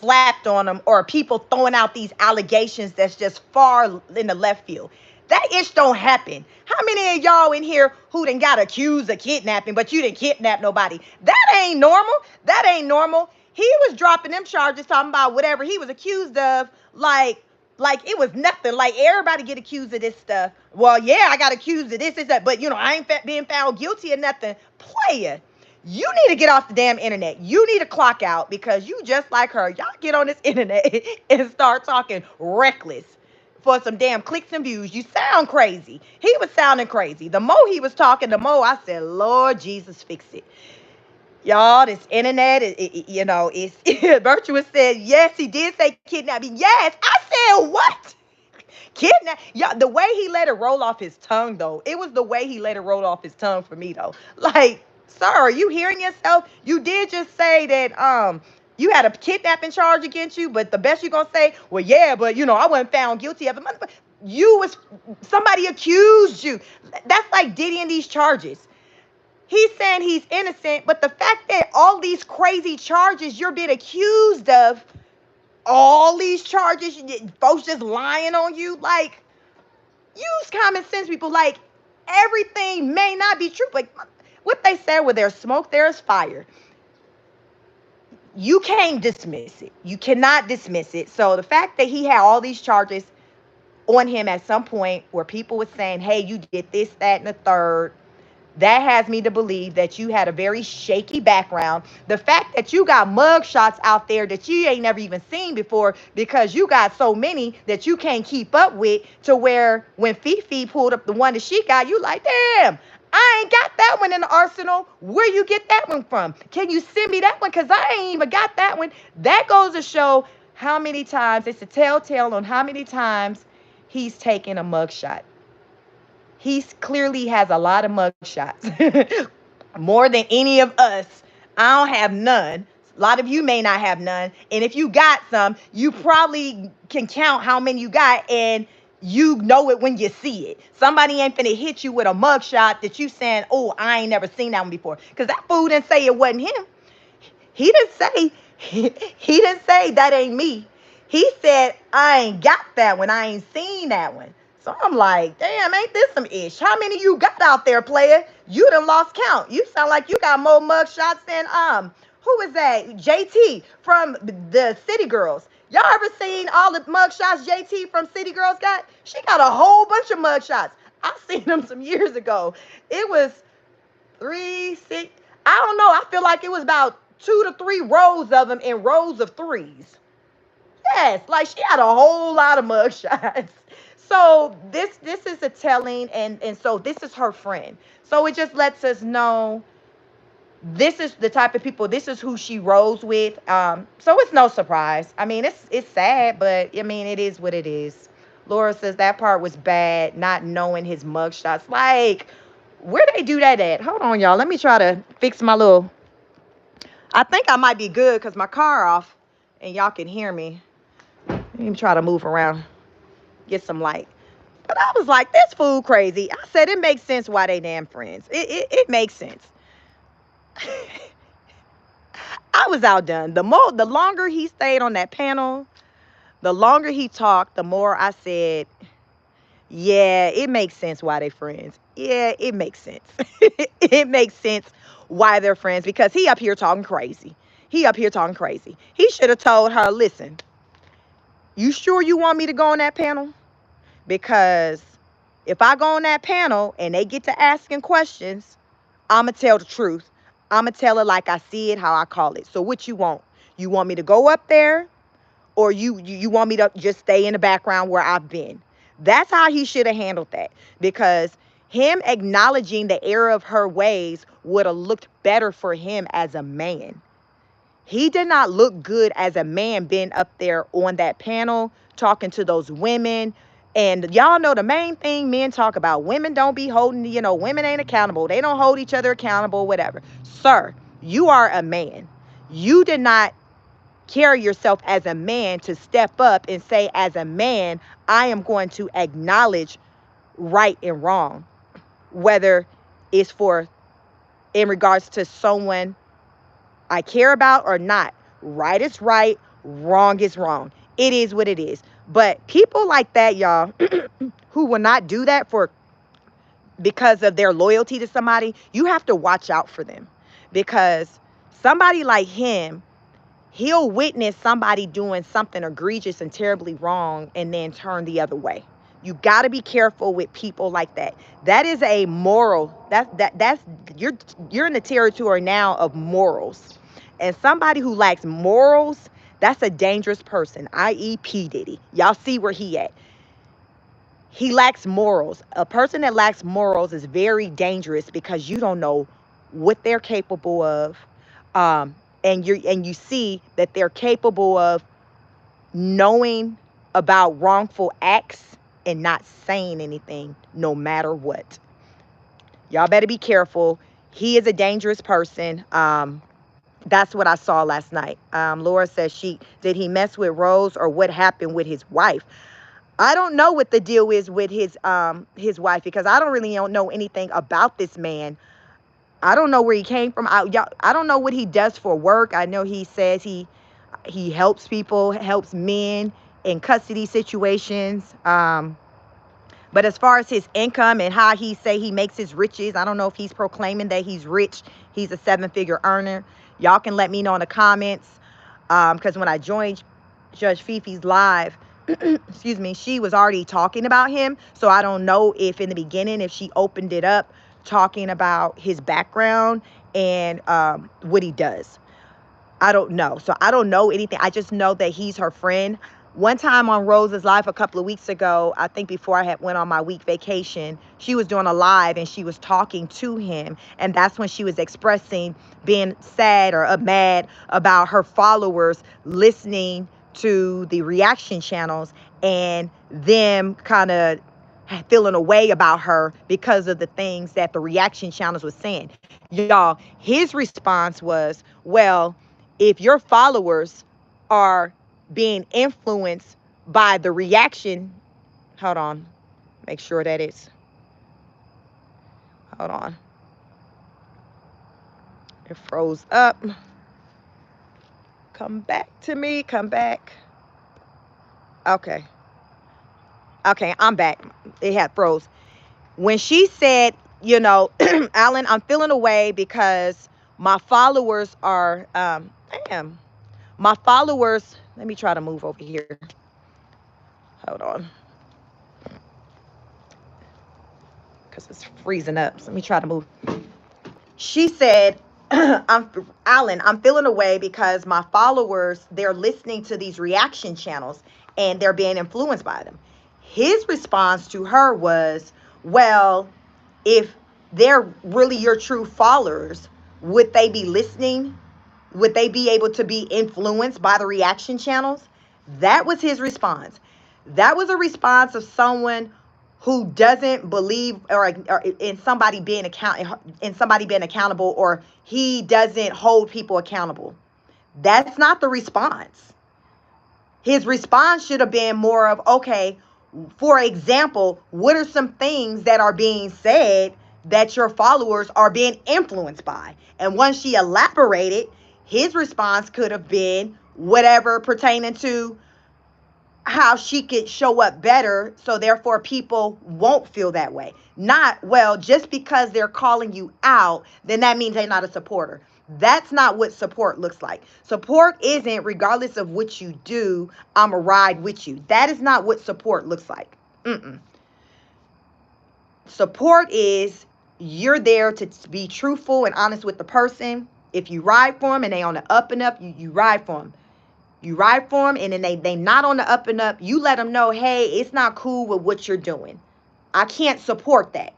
slapped on them, or people throwing out these allegations that's just far in the left field. That ish don't happen. How many of y'all in here who done got accused of kidnapping, but you didn't kidnap nobody? That ain't normal. That ain't normal. He was dropping them charges, talking about whatever he was accused of, like it was nothing. Like, everybody get accused of this stuff. Well, yeah, I got accused of this, that, but I ain't being found guilty of nothing. Player, you need to get off the damn internet. You need to clock out, because you just like her. Y'all get on this internet and start talking reckless for some damn clicks and views. You sound crazy. He was sounding crazy. The more he was talking, the more I said, Lord Jesus, fix it. Y'all, this internet, it's Virtuous said, yes, he did say kidnapping. Yes, I said what? Kidnap. Yeah, the way he let it roll off his tongue, though. It was the way he let it roll off his tongue for me, though. Like, sir, are you hearing yourself? You did just say that you had a kidnapping charge against you, but the best you're gonna say, well, yeah, but I wasn't found guilty of it. Somebody accused you. That's like Diddy these charges. He's saying he's innocent, but the fact that all these crazy charges you're being accused of, all these charges, folks just lying on you, like, use common sense, people. Like, everything may not be true, but what they say, where there's smoke, there's fire. You can't dismiss it. You cannot dismiss it. So the fact that he had all these charges on him at some point where people were saying, hey, you did this, that, and the third, that has me to believe that you had a very shaky background. The fact that you got mug shots out there that you ain't never even seen before, because you got so many that you can't keep up with, to where when Fifi pulled up the one that she got, you like, damn, I ain't got that one in the arsenal. Where you get that one from? Can you send me that one? Because I ain't even got that one. That goes to show how many times, it's a telltale on how many times he's taken a mug shot. He clearly has a lot of mug shots. More than any of us. I don't have none. A lot of you may not have none. And if you got some, you probably can count how many you got, and you know it when you see it. Somebody ain't finna hit you with a mug shot that you saying, oh, I ain't never seen that one before. Because that fool didn't say it wasn't him. He didn't say that ain't me. He said, I ain't got that one. I ain't seen that one. So I'm like, damn, ain't this some ish? How many you got out there, player? You done lost count. You sound like you got more mug shots than who is that? JT from the City Girls. Y'all ever seen all the mug shots JT from City Girls got? She got a whole bunch of mug shots. I seen them some years ago. It was 3, 6. I don't know. I feel like it was about 2 to 3 rows of them in rows of 3s. Yes, like she had a whole lot of mug shots. So this is a telling, and so this is her friend. So it just lets us know this is the type of people, this is who she rolls with. So it's no surprise. I mean, it's sad, but I mean, it is what it is. Laura says that part was bad, not knowing his mug shots. Like, where they do that at? Hold on, y'all. Let me try to fix my little. I think I might be good because my car off and y'all can hear me. Let me try to move around, get some light. But I was like, this fool crazy. I said, it makes sense why they damn friends. It makes sense. I was outdone. The longer he stayed on that panel, the longer he talked, the more I said, yeah, it makes sense why they friends. Yeah, it makes sense. It makes sense why they're friends, because he up here talking crazy. He should have told her, listen, you sure you want me to go on that panel? Because if I go on that panel and they get to asking questions, I'm going to tell the truth. I'm going to tell it like I see it, how I call it. So what you want? You want me to go up there, or you want me to just stay in the background where I've been? That's how he should have handled that, because him acknowledging the error of her ways would have looked better for him as a man. He did not look good as a man being up there on that panel talking to those women. And y'all know the main thing men talk about, women don't be holding, women ain't accountable. They don't hold each other accountable, whatever. Sir, you are a man. You did not carry yourself as a man to step up and say, as a man, I am going to acknowledge right and wrong. whether it's for in regards to someone I care about or not. Right is right, wrong is wrong. It is what it is. But people like that, y'all, who will not do that for because of their loyalty to somebody, you have to watch out for them. Because somebody like him, he'll witness somebody doing something egregious and terribly wrong and then turn the other way. You got to be careful with people like that. That is a moral. That's you're in the territory now of morals. And somebody who lacks morals, that's a dangerous person, i.e. P. Diddy. Y'all see where he at. He lacks morals. A person that lacks morals is very dangerous because you don't know what they're capable of. And you see that they're capable of knowing about wrongful acts and not saying anything no matter what. Y'all better be careful. He is a dangerous person. That's what I saw last night. Laura says, did he mess with Rose, or what happened with his wife? I don't know what the deal is with his wife, because I don't know anything about this man. I don't know where he came from. I don't know what he does for work. I know he says he helps people, helps men in custody situations. But as far as his income and how he say he makes his riches, I don't know if he's proclaiming that he's rich. He's a 7-figure earner. Y'all can let me know in the comments. Because when I joined Judge Fifi's live, excuse me, she was already talking about him. So I don't know if in the beginning, if she opened it up talking about his background and what he does. I don't know. So I don't know anything. I just know that he's her friend. One time on Rose's live a couple of weeks ago, I think before I had went on my week vacation, she was doing a live and she was talking to him. And that's when she was expressing being sad or mad about her followers listening to the reaction channels and them kind of feeling a way about her because of the things that the reaction channels was saying. Y'all, his response was, well, if your followers are being influenced by the reaction, hold on, make sure that it's, hold on, it froze up. Come back to me, come back. Okay, I'm back. It had froze. When she said, you know, Allan, I'm feeling away because my followers are, my followers, let me try to move over here. Hold on. Because it's freezing up. So let me try to move. She said, Allan, I'm feeling away because my followers, they're listening to these reaction channels and they're being influenced by them. His response to her was, well, if they're really your true followers, would they be listening? Would they be able to be influenced by the reaction channels? That was his response. That was a response of someone who doesn't believe or in somebody being accountable, or he doesn't hold people accountable. That's not the response. His response should have been more of, okay, for example, what are some things that are being said that your followers are being influenced by? And once she elaborated, his response could have been whatever pertaining to how she could show up better, so therefore people won't feel that way. Not, well, just because they're calling you out, then that means they're not a supporter. That's not what support looks like. Support isn't, regardless of what you do, I'ma ride with you. That is not what support looks like. Support is, you're there to be truthful and honest with the person. If you ride for them and they on the up and up, you ride for them. You ride for them, and then they not on the up and up. You let them know, hey, it's not cool with what you're doing. I can't support that.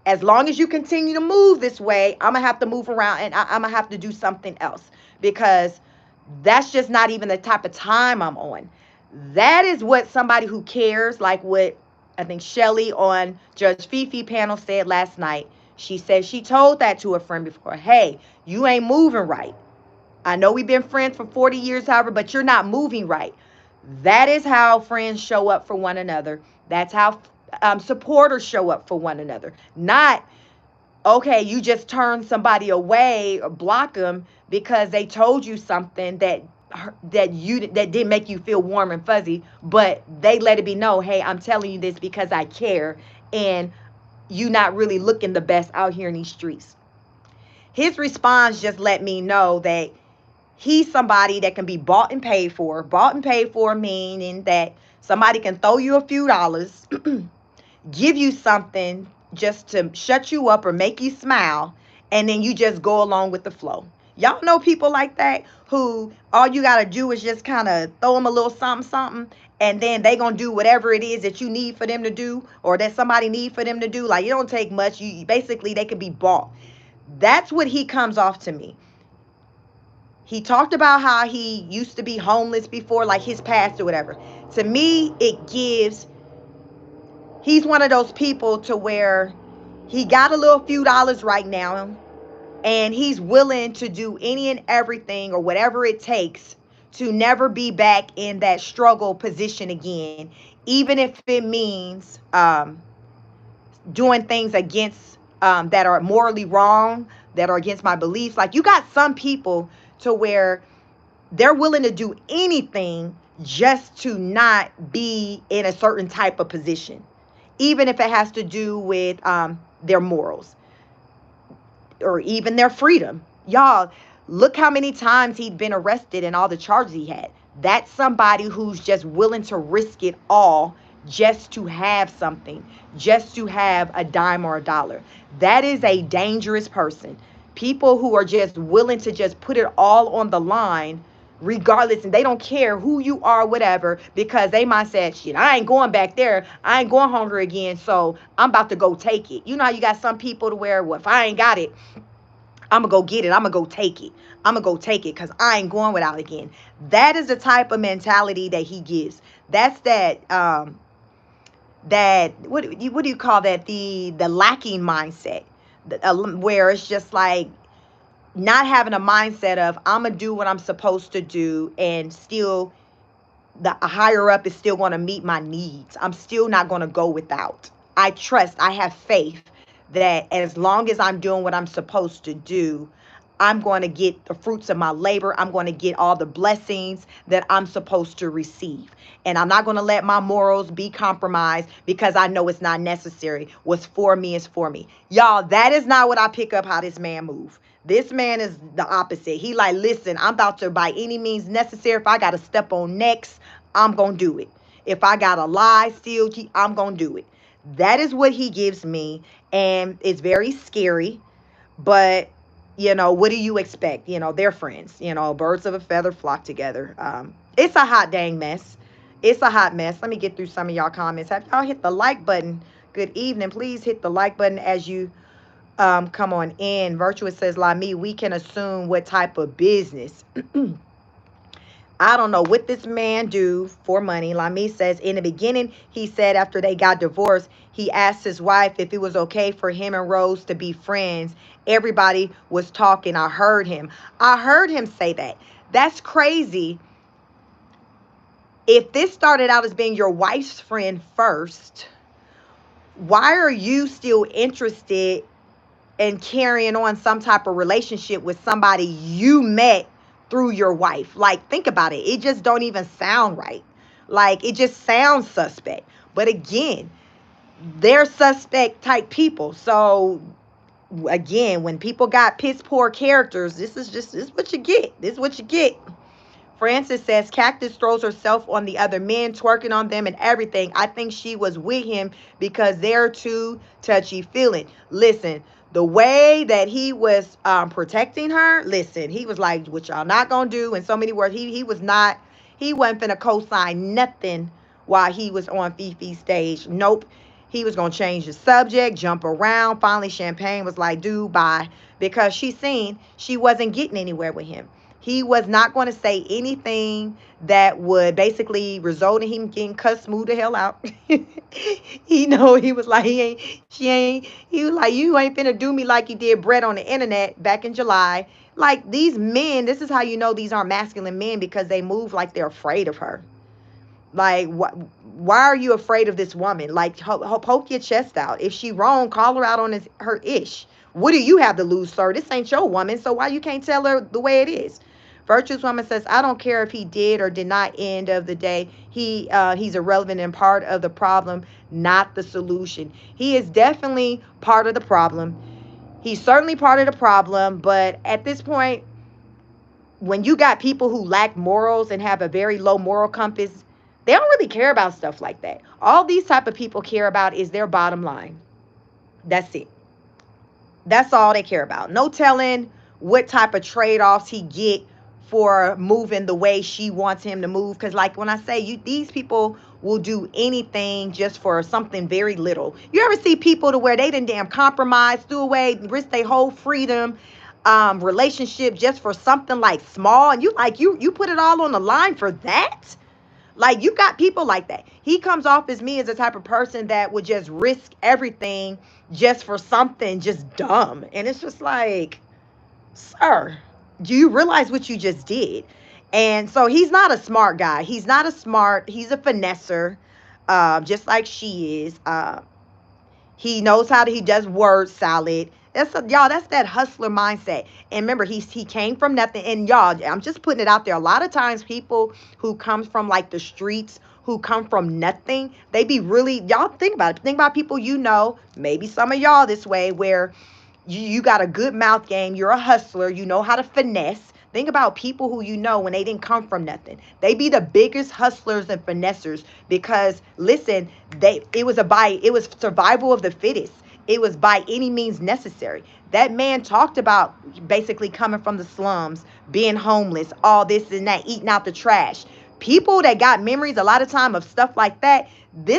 As long as you continue to move this way, I'm going to have to move around, and I'm going to have to do something else, because that's just not even the type of time I'm on. That is what somebody who cares, like what I think Shelly on Judge Fifi panel said last night. She said she told that to a friend before. Hey, you ain't moving right. I know we've been friends for 40 years, however, but you're not moving right. That is how friends show up for one another. That's how supporters show up for one another. Not Okay, you just turn somebody away or block them because they told you something that didn't make you feel warm and fuzzy, but they let it be know, hey, I'm telling you this because I care, and you not really looking the best out here in these streets. His response just let me know that he's somebody that can be bought and paid for. Bought and paid for meaning that somebody can throw you a few dollars, give you something just to shut you up or make you smile, and then you just go along with the flow. Y'all know people like that who all you got to do is just kind of throw them a little something, something, and then they going to do whatever it is that you need for them to do or that somebody need for them to do. Like, it don't take much. You basically, they can be bought. That's what he comes off to me. He talked about how he used to be homeless before, like his past or whatever. To me, it gives, he's one of those people to where he got a little few dollars right now, and he's willing to do any and everything or whatever it takes to never be back in that struggle position again, even if it means doing things against that are morally wrong, that are against my beliefs. Like, you got some people to where they're willing to do anything just to not be in a certain type of position, even if it has to do with their morals or even their freedom. Y'all, look how many times he'd been arrested and all the charges he had. That's somebody who's just willing to risk it all just to have something, just to have a dime or a dollar. That is a dangerous person. People who are just willing to just put it all on the line regardless, and they don't care who you are, whatever, because they might say, shit, I ain't going back there, I ain't going hungry again, so I'm about to go take it. You know how you got some people to where, well, if I ain't got it, I'm gonna go get it, I'm gonna go take it, I'm gonna go take it because I ain't going without it again. That is the type of mentality that he gives. That's that what do you call that, the lacking mindset, where it's just like not having a mindset of I'm gonna do what I'm supposed to do, and still the higher up is still going to meet my needs. I'm still not going to go without. I trust, I have faith that as long as I'm doing what I'm supposed to do, I'm going to get the fruits of my labor. I'm going to get all the blessings that I'm supposed to receive. And I'm not going to let my morals be compromised because I know it's not necessary. What's for me is for me. Y'all, that is not what I pick up how this man move. This man is the opposite. He like, listen, I'm about to, by any means necessary, if I got to step on necks, I'm going to do it. If I got to lie, steal, I'm going to do it. That is what he gives me. And it's very scary. But, what do you expect? They're friends. Birds of a feather flock together. It's a hot dang mess. It's a hot mess. Let me get through some of y'all comments. Have y'all hit the like button? Good evening. Please hit the like button as you come on in. Virtuous says, like me, we can assume what type of business. I don't know what this man do for money. Lami says, in the beginning, he said after they got divorced, he asked his wife if it was okay for him and Rose to be friends. Everybody was talking. I heard him. Say that. That's crazy. If this started out as being your wife's friend first, why are you still interested in carrying on some type of relationship with somebody you met through your wife? Like, think about it. It just don't even sound right. Like, it just sounds suspect. But again, they're suspect type people. So again, when people got piss poor characters, this is what you get. This is what you get. Francis says, Cactus throws herself on the other men, twerking on them and everything. I think she was with him because they're too touchy-feeling. Listen, the way that he was protecting her, listen, he was like, what y'all not going to do? In so many words, he wasn't finna co-sign nothing while he was on Fifi's stage. Nope. He was going to change the subject, jump around. Finally, Champagne was like, dude, bye. Because she seen she wasn't getting anywhere with him. He was not going to say anything that would basically result in him getting cussed smooth the hell out. He was like, he was like, you ain't finna do me like you did Brett on the internet back in July. Like, these men, this is how you know these aren't masculine men, because they move like they're afraid of her. Like, why are you afraid of this woman? Like, poke your chest out. If she wrong, call her out on her ish. What do you have to lose, sir? This ain't your woman, so why you can't tell her the way it is? Virtuous woman says, I don't care if he did or did not. End of the day, he's irrelevant and part of the problem, not the solution. He is definitely part of the problem. He's certainly part of the problem, but at this point, when you got people who lack morals and have a very low moral compass, they don't really care about stuff like that. All these type of people care about is their bottom line. That's it. That's all they care about. No telling what type of trade-offs he get for moving the way she wants him to move. Because like when I say these people will do anything just for something very little. You ever see people to where they didn't damn compromise, threw away, risk their whole freedom, relationship just for something like small, and you put it all on the line for that? Like, you got people like that. He comes off as me as the type of person that would just risk everything just for something just dumb. And it's just like, sir, do you realize what you just did? And so he's not a smart guy. He's a finesser, just like she is. He knows he does word salad. That's that hustler mindset. And remember, he came from nothing. And y'all, I'm just putting it out there. A lot of times people who come from like the streets, who come from nothing, they be really, y'all think about it. Think about people you know, maybe some of y'all this way, where you got a good mouth game. You're a hustler. You know how to finesse. Think about people who you know when they didn't come from nothing. They be the biggest hustlers and finessers because, listen, it was survival of the fittest. It was by any means necessary. That man talked about basically coming from the slums, being homeless, all this and that, eating out the trash. People that got memories a lot of time of stuff like that,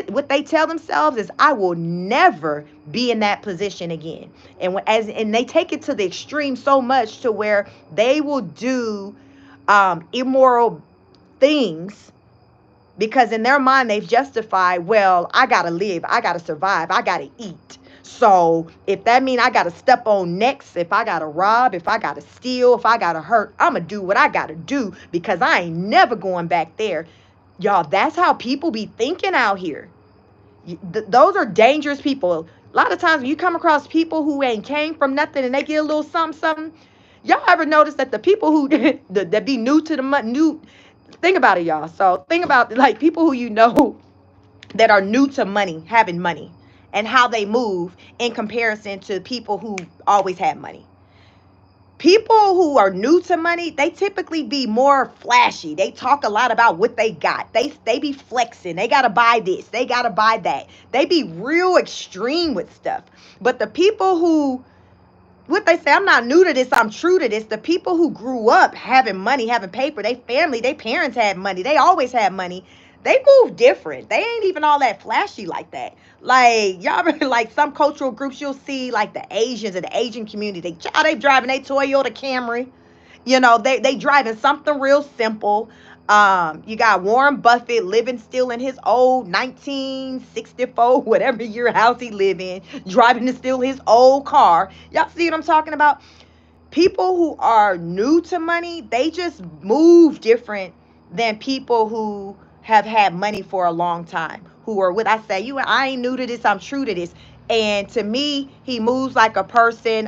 what they tell themselves is, I will never be in that position again. And they take it to the extreme so much to where they will do immoral things because in their mind they've justified, well, I gotta live, I gotta survive, I gotta eat. So if that means I gotta step on necks, if I gotta rob, if I gotta steal, if I gotta hurt, I'ma do what I gotta do because I ain't never going back there. Y'all, that's how people be thinking out here. Those are dangerous people. A lot of times when you come across people who ain't came from nothing and they get a little something, y'all ever notice that the people who that be new to the money, think about it, y'all. So think about like people who you know that are new to money, having money, and how they move in comparison to people who always had money. People who are new to money, they typically be more flashy. They talk a lot about what they got. They be flexing. They gotta buy this. They gotta buy that. They be real extreme with stuff. But the people who, what they say, I'm not new to this, I'm true to this. The people who grew up having money, having paper, they family, they parents had money. They always had money. They move different. They ain't even all that flashy like that. Like, y'all really, like some cultural groups you'll see, like the Asians and the Asian community, they driving a Toyota Camry. You know, they driving something real simple. You got Warren Buffett living still in his old 1964, whatever year house he live in, driving still his old car. Y'all see what I'm talking about? People who are new to money, they just move different than people who have had money for a long time, who are what I say, I ain't new to this, I'm true to this. And to me, he moves like a person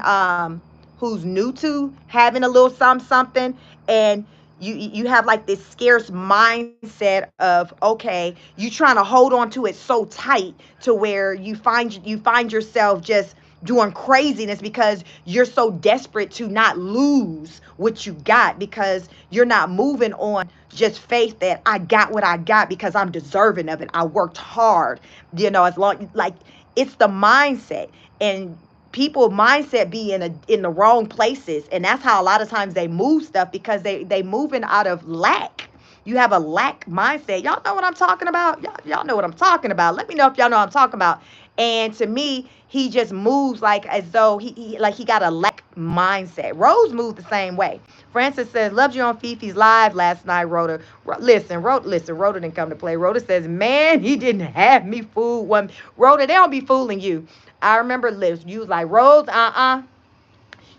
who's new to having a little something. And you have like this scarce mindset of, okay, you trying to hold on to it so tight to where you find yourself just doing craziness because you're so desperate to not lose what you got, because you're not moving on just faith that I got what I got because I'm deserving of it. I worked hard, as long, like, it's the mindset. And people mindset be in the wrong places, and that's how a lot of times they move stuff, because they moving out of lack. You have a lack mindset. Y'all know what I'm talking about? Y'all know what I'm talking about. Let me know if y'all know what I'm talking about. And to me, he just moves like as though he got a lack mindset. Rose moved the same way. Francis says, loved you on Fifi's live last night, Rhoda. Rhoda didn't come to play. Rhoda says, man, he didn't have me fooled. Rhoda, they don't be fooling you. I remember Liz, you was like, Rose,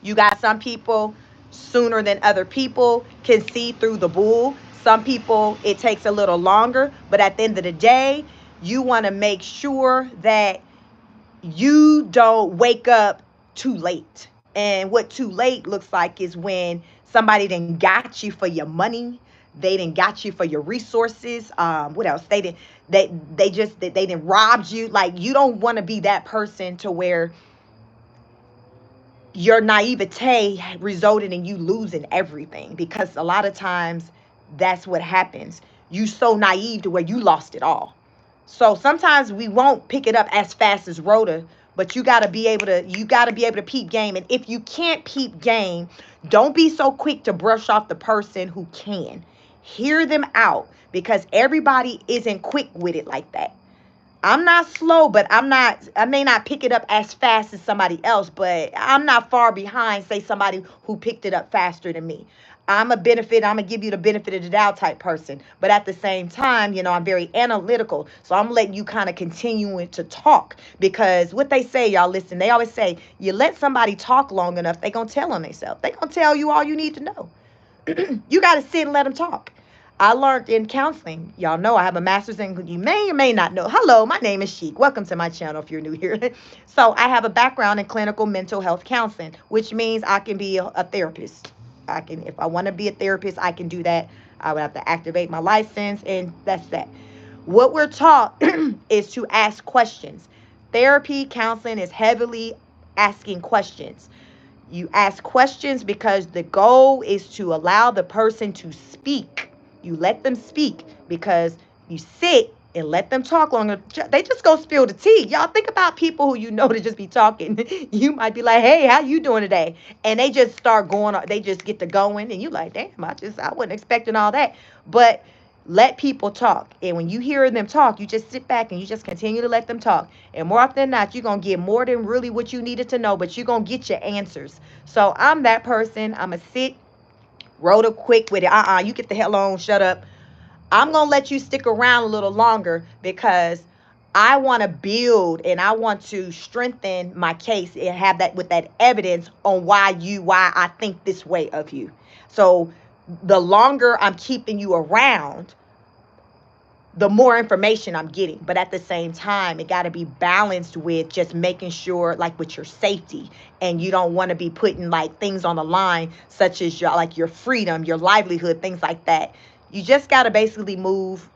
you got some people sooner than other people can see through the bull. Some people, it takes a little longer. But at the end of the day, you want to make sure that you don't wake up too late. And what too late looks like is when somebody then got you for your money, they didn't got you for your resources. What else? They didn't robbed you. Like, you don't want to be that person to where your naivete resulted in you losing everything, because a lot of times that's what happens. You so naive to where you lost it all. So sometimes we won't pick it up as fast as Rhoda, but you gotta be able to peep game. And if you can't peep game, don't be so quick to brush off the person who can. Hear them out, because everybody isn't quick with it like that. I'm not slow, but I may not pick it up as fast as somebody else, but I'm not far behind, say, somebody who picked it up faster than me. I'm gonna give you the benefit of the doubt type person. But at the same time, I'm very analytical. So I'm letting you kind of continue to talk, because what they say, y'all listen, they always say, you let somebody talk long enough, they gonna tell on themselves. They gonna tell you all you need to know. You got to sit and let them talk. I learned in counseling. Y'all know I have a master's in, you may or may not know. Hello, my name is Sheik. Welcome to my channel if you're new here. So I have a background in clinical mental health counseling, which means I can be a therapist. If I want to be a therapist, I can do that. I would have to activate my license, and that's that. What we're taught is to ask questions. Therapy, counseling is heavily asking questions. You ask questions because the goal is to allow the person to speak. You let them speak, because you sit and let them talk longer. They just go spill the tea. Y'all think about people who to just be talking. You might be like, hey, how you doing today? And they just start going, they just get to going. And you like, damn, I wasn't expecting all that. But let people talk. And when you hear them talk, you just sit back and you just continue to let them talk. And more often than not, you're going to get more than really what you needed to know, but you're going to get your answers. So I'm that person. I'm going to sit, roll up quick with it. You get the hell on, shut up. I'm going to let you stick around a little longer, because I want to build and I want to strengthen my case and have that with that evidence on why I think this way of you. So the longer I'm keeping you around, the more information I'm getting. But at the same time, it got to be balanced with just making sure, like, with your safety. And you don't want to be putting like things on the line, such as your freedom, your livelihood, things like that. You just got to basically move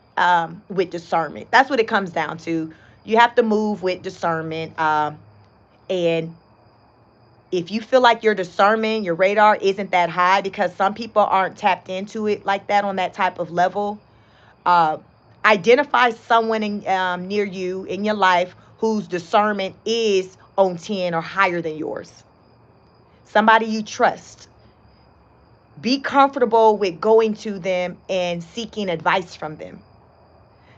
with discernment. That's what it comes down to. You have to move with discernment. And if you feel like your discernment, your radar isn't that high, because some people aren't tapped into it like that on that type of level, identify someone near you in your life whose discernment is on 10 or higher than yours. Somebody you trust. Be comfortable with going to them and seeking advice from them,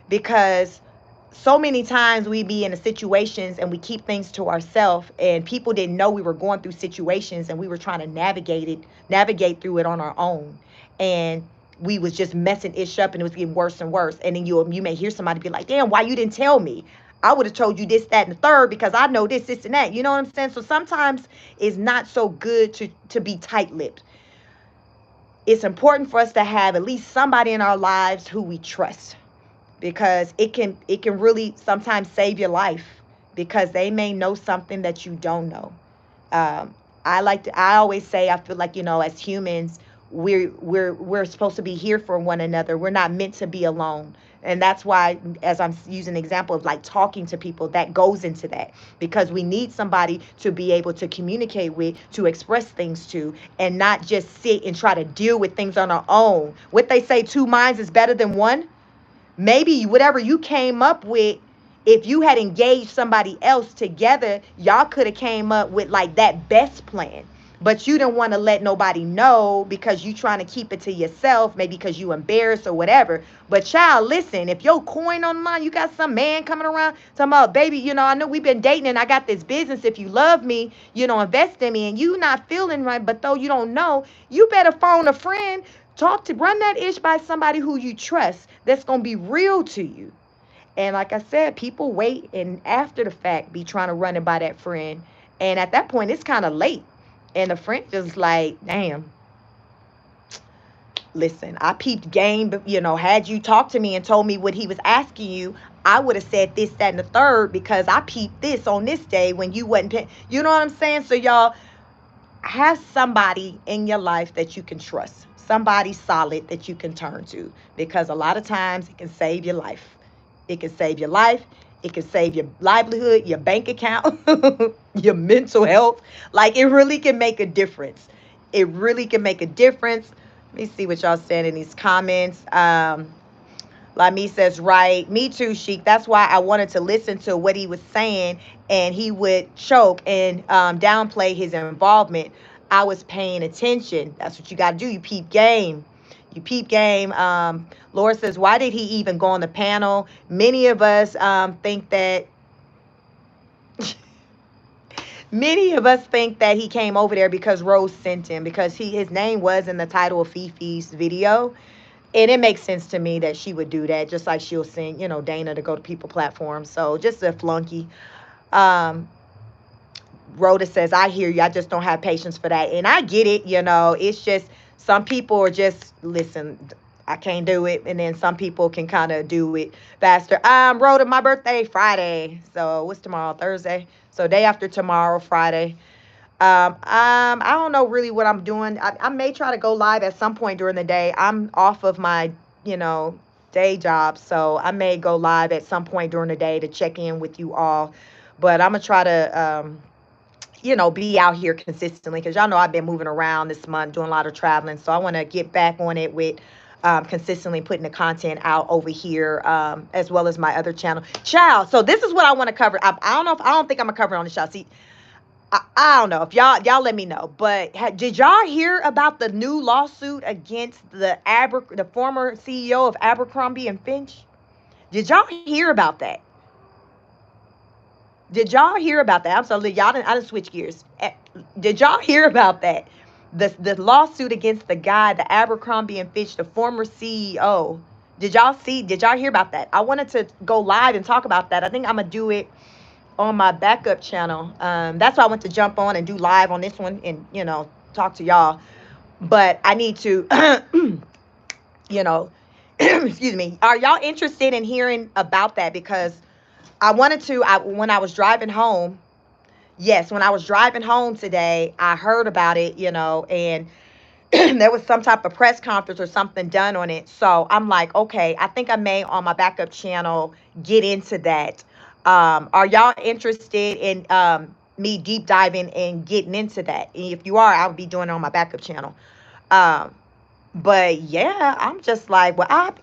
because so many times we be in the situations and we keep things to ourselves, and people didn't know we were going through situations, and we were trying to navigate through it on our own. And we was just messing ish up, and it was getting worse and worse. And then you may hear somebody be like, damn, why you didn't tell me? I would have told you this, that, and the third, because I know this, and that. You know what I'm saying? So sometimes it's not so good to be tight-lipped. It's important for us to have at least somebody in our lives who we trust, because it can really sometimes save your life, because they may know something that you don't know. I always say, I feel like, as humans, we're supposed to be here for one another. We're not meant to be alone. And that's why, as I'm using an example of like talking to people, that goes into that, because we need somebody to be able to communicate with, to express things to, and not just sit and try to deal with things on our own. What they say, two minds is better than one. Maybe whatever you came up with, if you had engaged somebody else together, y'all could have came up with like that best plan. But you didn't want to let nobody know, because you trying to keep it to yourself, maybe because you embarrassed or whatever. But child, listen, if your coin on the line, you got some man coming around talking about, baby, I know we've been dating and I got this business. If you love me, invest in me, and you not feeling right, but though you don't know, you better phone a friend. Run that ish by somebody who you trust, that's going to be real to you. And like I said, people wait and after the fact be trying to run it by that friend. And at that point, it's kind of late. And the friend just like, damn, Listen, I peeped game, but had you talked to me and told me what he was asking you, I would have said this, that, and the third because I peeped this on this day when you wasn't paying. You know what I'm saying? So y'all have somebody in your life that you can trust, somebody solid that you can turn to, because a lot of times it can save your life. It can save your life. It can save your livelihood, your bank account, your mental health. Like, it really can make a difference. It really can make a difference. Let me see what y'all saying in these comments. Lami says, right. Me too, Sheik. That's why I wanted to listen to what he was saying, and he would choke and downplay his involvement. I was paying attention. That's what you got to do. You peep game. You peep game. Laura says, why did he even go on the panel? Many of us think that. Many of us think that he came over there because Rose sent him, because his name was in the title of Fifi's video. And it makes sense to me that she would do that, just like she'll send, Dana to go to people platforms. So just a flunky. Um, Rhoda says, I hear you. I just don't have patience for that. And I get it, It's just some people are just, listen, I can't do it. And then some people can kind of do it faster. Rhoda, my birthday Friday. So what's tomorrow? Thursday. So day after tomorrow, Friday. I don't know really what I'm doing. I may try to go live at some point during the day. I'm off of my, day job. So I may go live at some point during the day to check in with you all. But I'm going to try to, be out here consistently, because y'all know I've been moving around this month, doing a lot of traveling. So I want to get back on it with consistently putting the content out over here, as well as my other channel. Child, so this is what I want to cover. I don't think I'm going to cover it on the show. See, I don't know if y'all let me know, but did y'all hear about the new lawsuit against the former CEO of Abercrombie and Finch? Did y'all hear about that? Did y'all hear about that? I'm sorry, y'all I didn't switch gears. Did y'all hear about that? The lawsuit against the guy, the Abercrombie and Fitch, the former CEO. Did y'all hear about that? I wanted to go live and talk about that. I think I'm gonna do it on my backup channel. That's why I want to jump on and do live on this one and, talk to y'all. But I need to, excuse me. Are y'all interested in hearing about that? Because I wanted to, when I was driving home, when I was driving home today, I heard about it, and there was some type of press conference or something done on it. So I'm like, okay, I think I may on my backup channel get into that. Are y'all interested in me deep diving and getting into that? And if you are, I'll be doing it on my backup channel. But yeah, I'm just like, well,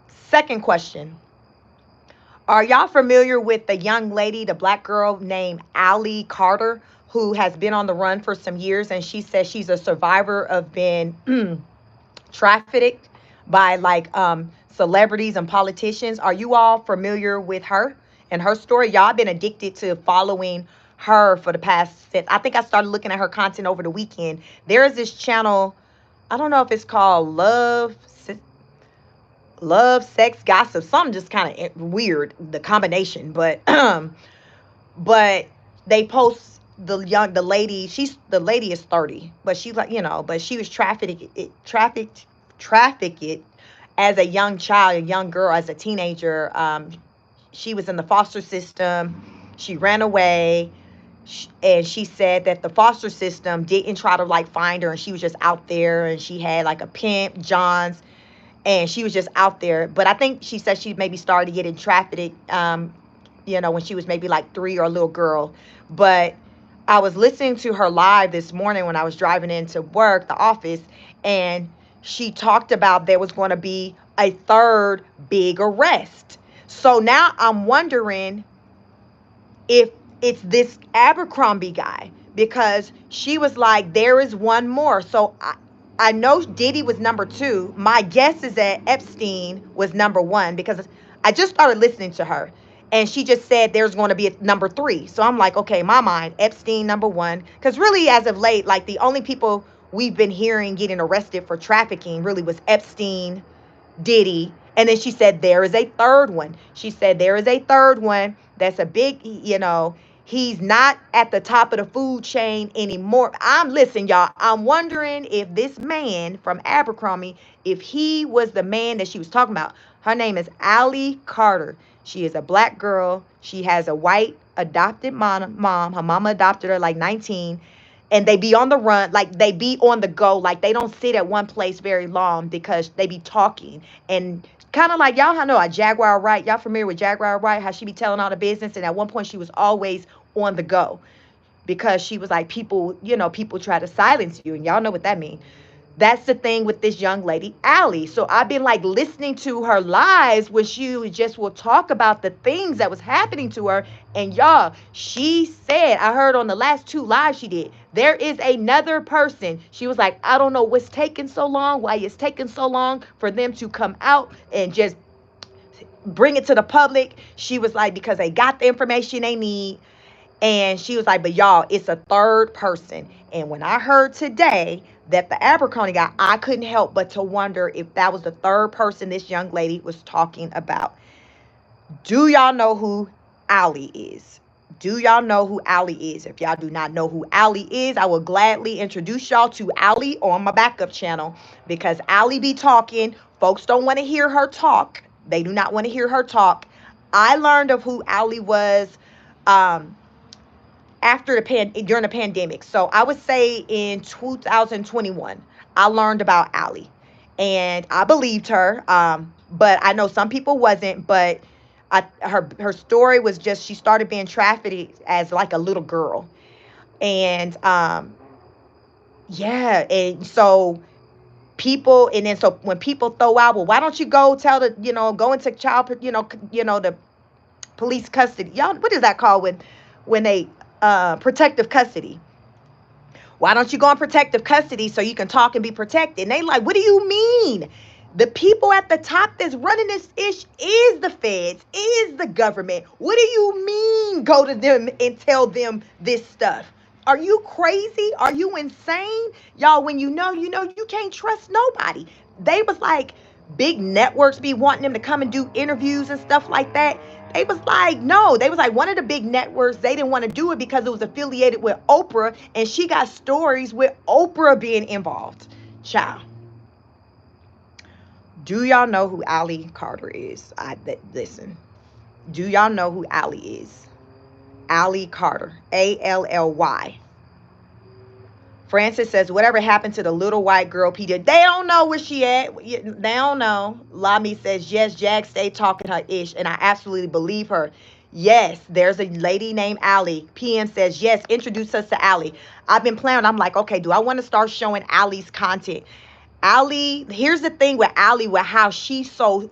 second question. Are y'all familiar with the young lady, the black girl named Allie Carter, who has been on the run for some years? And she says she's a survivor of being trafficked by celebrities and politicians. Are you all familiar with her and her story? Y'all been addicted to following her for the past, I think I started looking at her content over the weekend. There is this channel, I don't know if it's called Love, Sex, Gossip, something just kind of weird, the combination. But but they post the lady. The lady is 30, but she's like, but she was trafficked as a young child, a young girl, as a teenager. She was in the foster system. She ran away. And she said that the foster system didn't try to find her, and she was just out there, and she had like a pimp, John's, and she was just out there. But I think she said she maybe started getting trafficked, when she was maybe 3 or a little girl. But I was listening to her live this morning when I was driving into work, the office, and she talked about there was going to be a third big arrest. So now I'm wondering if it's this Abercrombie guy, because she was like, there is one more. So I know Diddy was number 2. My guess is that Epstein was number 1, because I just started listening to her and she just said there's going to be a number 3. So I'm like, okay, my mind, Epstein number 1. Because really, as of late, the only people we've been hearing getting arrested for trafficking really was Epstein, Diddy. And then she said there is a third one. She said there is a third one that's a big, He's not at the top of the food chain anymore. Listen, y'all, I'm wondering if this man from Abercrombie, if he was the man that she was talking about. Her name is Allie Carter. She is a black girl. She has a white adopted mom. Her mama adopted her like 19. And they be on the run, like they be on the go, like they don't sit at one place very long because they be talking. And kind of like, y'all know a Jaguar Wright. Y'all familiar with Jaguar Wright? How she be telling all the business. And at one point she was always on the go because she was like, people, people try to silence you. And y'all know what that means. That's the thing with this young lady, Allie. So I've been like listening to her lives where she just will talk about the things that was happening to her. And y'all, she said, I heard on the last 2 lives she did, there is another person. She was like, I don't know what's taking so long, why it's taking so long for them to come out and just bring it to the public. She was like, because they got the information they need. And she was like, but y'all, it's a third person. And when I heard today that the Abercrombie guy, I couldn't help but to wonder if that was the third person this young lady was talking about. Do y'all know who Allie is? Do y'all know who Allie is? If y'all do not know who Allie is, I will gladly introduce y'all to Allie on my backup channel because Allie be talking. Folks don't want to hear her talk. They do not want to hear her talk. I learned of who Allie was during the pandemic. So I would say in 2021, I learned about Allie, and I believed her. But I know some people wasn't. But her story was just she started being trafficked as like a little girl, and yeah, and so people, and then so when people throw out, well, why don't you go tell go into the police custody? Y'all, what is that called when they protective custody? Why don't you go in protective custody so you can talk and be protected? And they like, what do you mean? The people at the top that's running this ish is the feds, is the government. What do you mean go to them and tell them this stuff? Are you crazy? Are you insane? Y'all, when you can't trust nobody. They was like, big networks be wanting them to come and do interviews and stuff like that. They was like, no. They was like, one of the big networks, they didn't want to do it because it was affiliated with Oprah, and she got stories with Oprah being involved. Child. Do y'all know who Allie Carter is? Listen. Do y'all know who Allie is? Allie Carter. Ally. Francis says, whatever happened to the little white girl, Peter? They don't know where she at. They don't know. Lami says, yes, Jag stay talking her ish, and I absolutely believe her. Yes, there's a lady named Allie. PM says, yes, introduce us to Allie. I've been planning. I'm like, okay, do I want to start showing Allie's content? Allie, here's the thing with Allie, with how she's so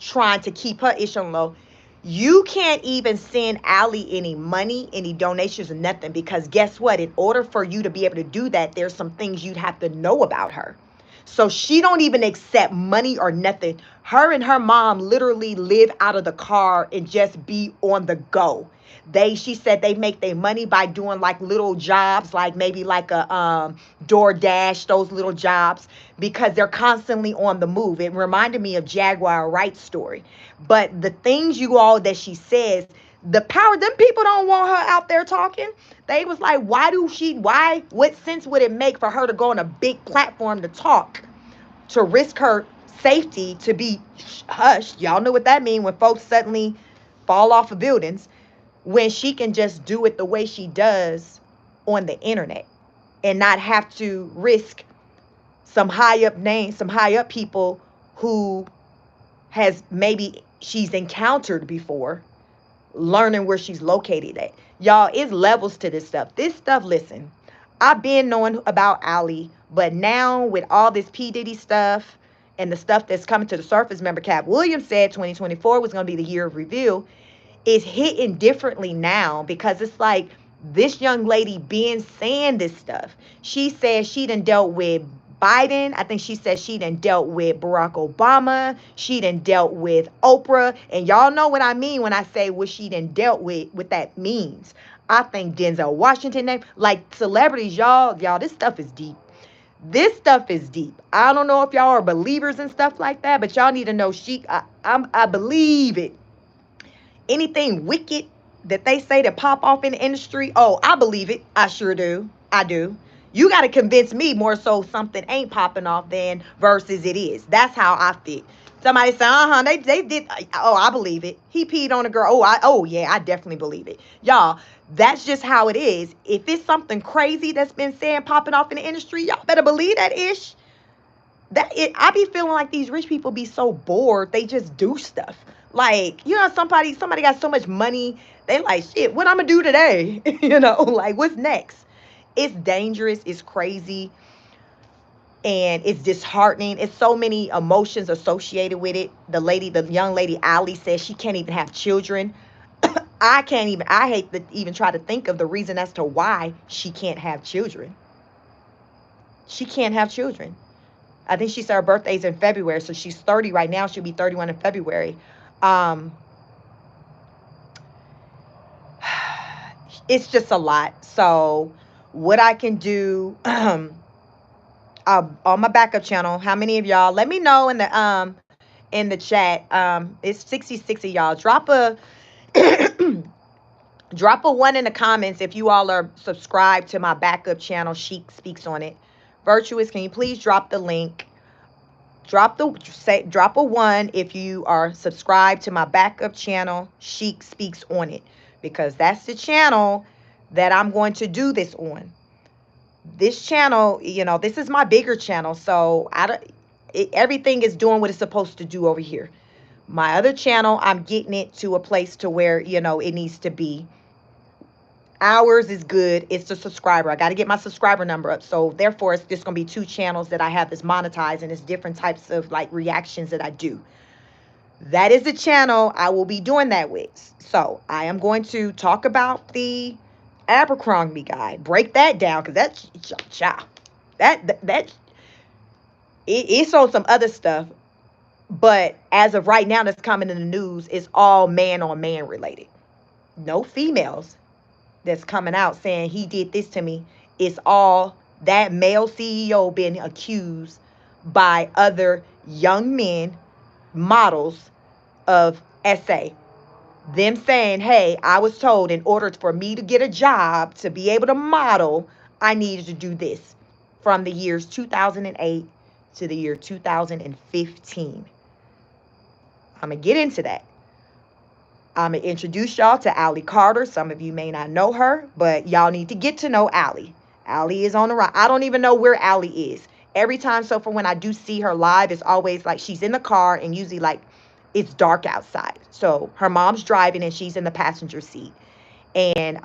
trying to keep her ish on low. You can't even send Allie any money, any donations, or nothing, because guess what? In order for you to be able to do that, there's some things you'd have to know about her. So she don't even accept money or nothing. Her and her mom literally live out of the car and just be on the go. She said they make their money by doing like little jobs, like maybe like a DoorDash, those little jobs, because they're constantly on the move. It reminded me of Jaguar Wright's story. But the things that she says, the power, them people don't want her out there talking. They was like, what sense would it make for her to go on a big platform to talk, to risk her safety to be hushed? Y'all know what that means when folks suddenly fall off of buildings, when she can just do it the way she does on the internet and not have to risk some high up people who has maybe she's encountered before, learning where she's located at. Y'all, it's levels to this stuff. This stuff, listen, I've been knowing about Allie, but now with all this P. Diddy stuff and the stuff that's coming to the surface, remember Cat Williams said 2024 was going to be the year of reveal. It's hitting differently now because it's like this young lady being saying this stuff. She says she done dealt with Biden. I think she said she done dealt with Barack Obama. She done dealt with Oprah. And y'all know what I mean when I say what she done dealt with, what that means. I think Denzel Washington, like celebrities, y'all, this stuff is deep. This stuff is deep. I don't know if y'all are believers and stuff like that, but y'all need to know I believe it. Anything wicked that they say that pop off in the industry, oh, I believe it. I sure do. I do. You got to convince me more so something ain't popping off than versus it is. That's how I fit. Somebody say, they did. Oh, I believe it. He peed on a girl. Oh yeah, I definitely believe it. Y'all, that's just how it is. If it's something crazy that's been saying popping off in the industry, y'all better believe that ish. I be feeling like these rich people be so bored, they just do stuff. Like, somebody got so much money, they like, shit, what I'm gonna do today? Like, what's next? It's dangerous, it's crazy, and it's disheartening. It's so many emotions associated with it. The young lady Ali says she can't even have children. I hate to even try to think of the reason as to why she can't have children. She can't have children. I think she said her birthday's in February, so she's 30 right now. She'll be 31 in February. It's just a lot. So what I can do on my backup channel, how many of y'all, let me know in the chat. It's 66 of y'all. Drop a drop a 1 in the comments if you all are subscribed to my backup channel. Sheik Speaks on it. Virtuous, can you please drop the link? Drop a 1 if you are subscribed to my backup channel. Sheik Speaks on it, because that's the channel that I'm going to do this on. This channel, this is my bigger channel, so everything is doing what it's supposed to do over here. My other channel, I'm getting it to a place to where it needs to be. Ours is good. It's the subscriber. I got to get my subscriber number up. So therefore, it's just going to be 2 channels that I have this monetized, and it's different types of like reactions that I do. That is the channel I will be doing that with. So I am going to talk about the Abercrombie guy. Break that down, because it's on some other stuff. But as of right now, that's coming in the news, it's all man on man related. No females that's coming out saying he did this to me. It's all that male CEO being accused by other young men, models of SA. Them saying, hey, I was told in order for me to get a job, to be able to model, I needed to do this. From the years 2008 to the year 2015. I'm going to get into that. I'm going to introduce y'all to Allie Carter. Some of you may not know her, but y'all need to get to know Allie. Allie is on the right. I don't even know where Allie is. Every time, so for when I do see her live, it's always like she's in the car, and usually like it's dark outside. So her mom's driving and she's in the passenger seat. And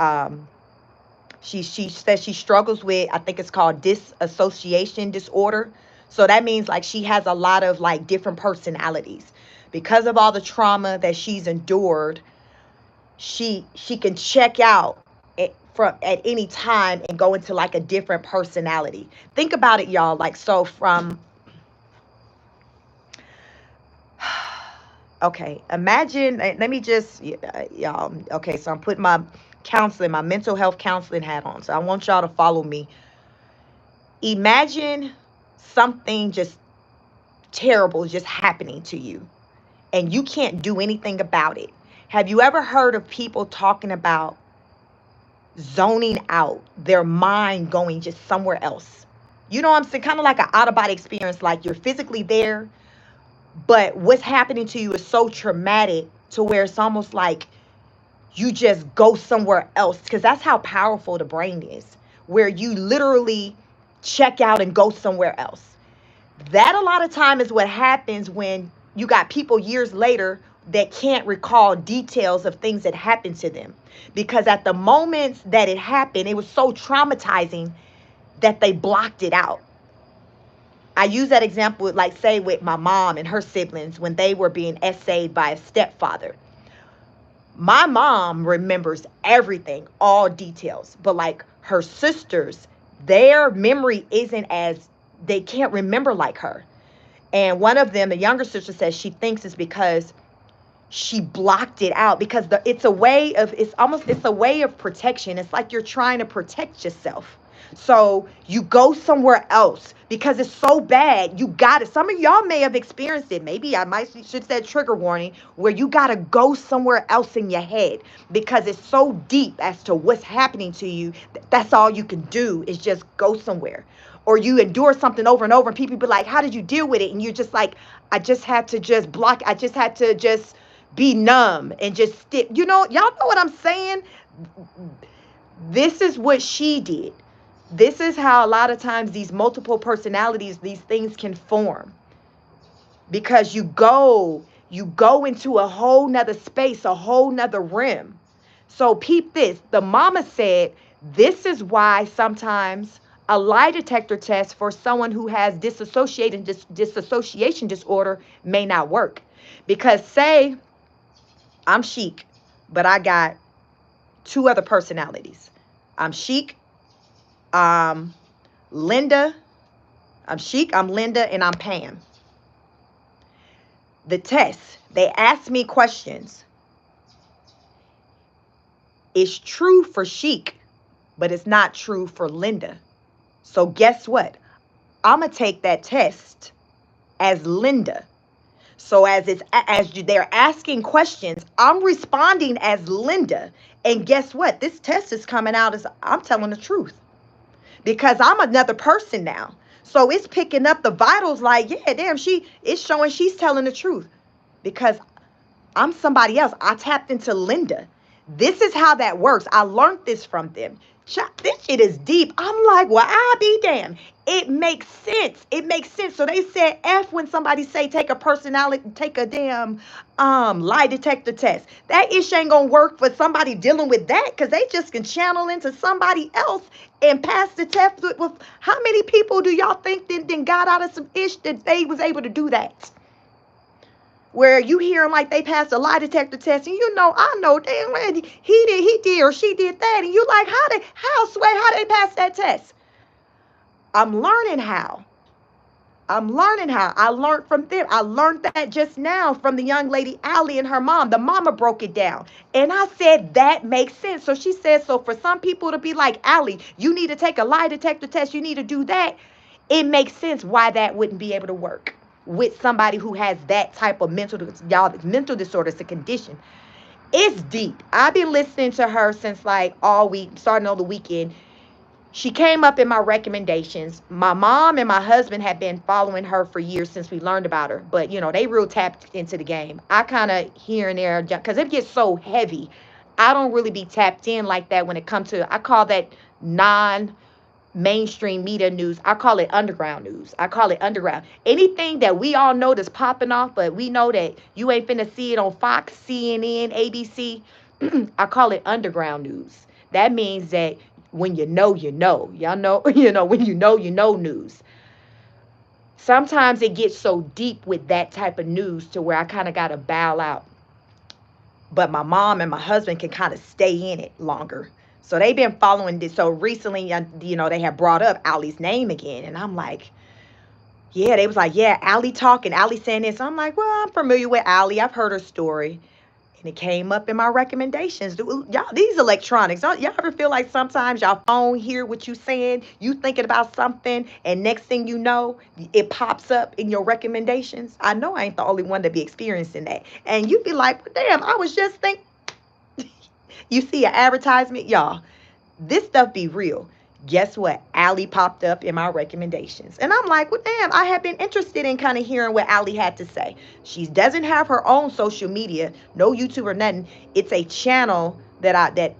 she says she struggles with, I think it's called disassociation disorder. So that means like she has a lot of like different personalities. Because of all the trauma that she's endured, she can check out at any time and go into like a different personality. Think about it, y'all. Like, so from, okay, imagine, let me just, y'all, okay, so I'm putting my mental health counseling hat on. So I want y'all to follow me. Imagine something just terrible just happening to you, and you can't do anything about it. Have you ever heard of people talking about zoning out, their mind going just somewhere else? You know what I'm saying? Kind of like an out-of-body experience, like you're physically there, but what's happening to you is so traumatic to where it's almost like you just go somewhere else, because that's how powerful the brain is, where you literally check out and go somewhere else. That a lot of time is what happens when you got people years later that can't recall details of things that happened to them, because at the moments that it happened, it was so traumatizing that they blocked it out. I use that example, like say with my mom and her siblings when they were being essayed by a stepfather. My mom remembers everything, all details, but like her sisters, their memory isn't as, they can't remember like her. And one of them, the younger sister, says she thinks it's because she blocked it out, because it's a way of protection. It's like you're trying to protect yourself. So you go somewhere else because it's so bad. You got it. Some of y'all may have experienced it. Maybe I might should say trigger warning, where you got to go somewhere else in your head because it's so deep as to what's happening to you. That's all you can do is just go somewhere. Or you endure something over and over, and people be like, how did you deal with it? And you're just like, I just had to just block. I just had to just be numb and just stick. Y'all know what I'm saying? This is what she did. This is how a lot of times these multiple personalities, these things can form. Because you go into a whole nother space, a whole nother rim. So peep this. The mama said, this is why sometimes a lie detector test for someone who has dissociation disorder may not work. Because say I'm Chic, but I got two other personalities. I'm Chic, Linda. I'm Chic, I'm Linda, and I'm Pam. The test, they asked me questions. It's true for Chic, but it's not true for Linda. So guess what? I'm going to take that test as Linda. So they're asking questions, I'm responding as Linda. And guess what? This test is coming out as I'm telling the truth. Because I'm another person now. So it's picking up the vitals like, yeah, damn, it's showing she's telling the truth. Because I'm somebody else. I tapped into Linda. This is how that works. I learned this from them. This shit is deep. I'm like, well, I be damned. It makes sense. It makes sense. So they said F when somebody say take a damn lie detector test. That ish ain't gonna work for somebody dealing with that because they just can channel into somebody else and pass the test with how many people do y'all think then got out of some ish that they was able to do that? Where you hear them like they passed a lie detector test, and I know damn well he did or she did that, and you like, how they pass that test? I'm learning how. I learned from them. I learned that just now from the young lady, Allie, and her mom. The mama broke it down. And I said, that makes sense. So she said, so for some people to be like, Allie, you need to take a lie detector test. You need to do that. It makes sense why that wouldn't be able to work with somebody who has that type of mental disorder. It's a condition. It's deep. I've been listening to her since like all week, starting on the weekend. She came up in my recommendations. My mom and my husband have been following her for years since we learned about her. But, they real tapped into the game. I kind of here and there, because it gets so heavy. I don't really be tapped in like that when it comes to, I call that non-mainstream media news. I call it underground news. I call it underground. Anything that we all know that's popping off, but we know that you ain't finna see it on Fox, CNN, ABC. I call it underground news. That means that when you know, you know. Y'all know, when you know news. Sometimes it gets so deep with that type of news to where I kind of got to bow out. But my mom and my husband can kind of stay in it longer. So they've been following this. So recently, they have brought up Allie's name again. And I'm like, yeah, they was like, yeah, Allie talking, Allie saying this. I'm like, well, I'm familiar with Allie. I've heard her story. And it came up in my recommendations. Y'all, these electronics, y'all ever feel like sometimes y'all phone hear what you saying, you thinking about something, and next thing you know, it pops up in your recommendations? I know I ain't the only one to be experiencing that. And you be like, well, damn, I was just thinking. You see an advertisement, y'all, this stuff be real. Guess what? Allie popped up in my recommendations. And I'm like, well, damn, I have been interested in kind of hearing what Allie had to say. She doesn't have her own social media, no YouTube or nothing. It's a channel that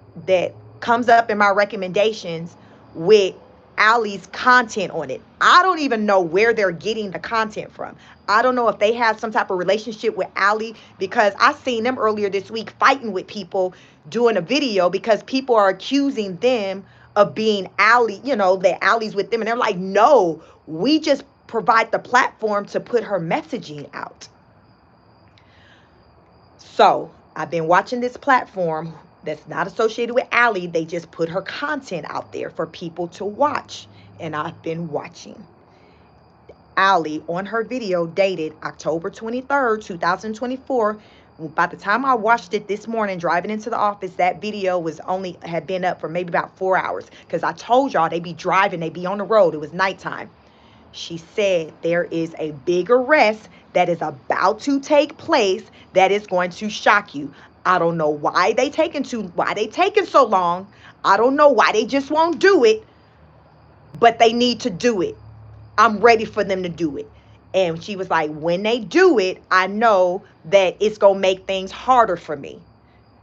comes up in my recommendations with Allie's content on it. I don't even know where they're getting the content from. I don't know if they have some type of relationship with Allie, because I seen them earlier this week fighting with people doing a video because people are accusing them of being Allie, that Allie's with them. And they're like, no, we just provide the platform to put her messaging out. So I've been watching this platform that's not associated with Allie. They just put her content out there for people to watch. And I've been watching. Allie on her video dated October 23rd, 2024, By the time I watched it this morning driving into the office, that video had been up for maybe about 4 hours, because I told y'all they be driving, they be on the road. It was nighttime. She said there is a big arrest that is about to take place that is going to shock you. I don't know why they taking so long. I don't know why they just won't do it, but they need to do it. I'm ready for them to do it. And she was like, when they do it, I know that it's going to make things harder for me.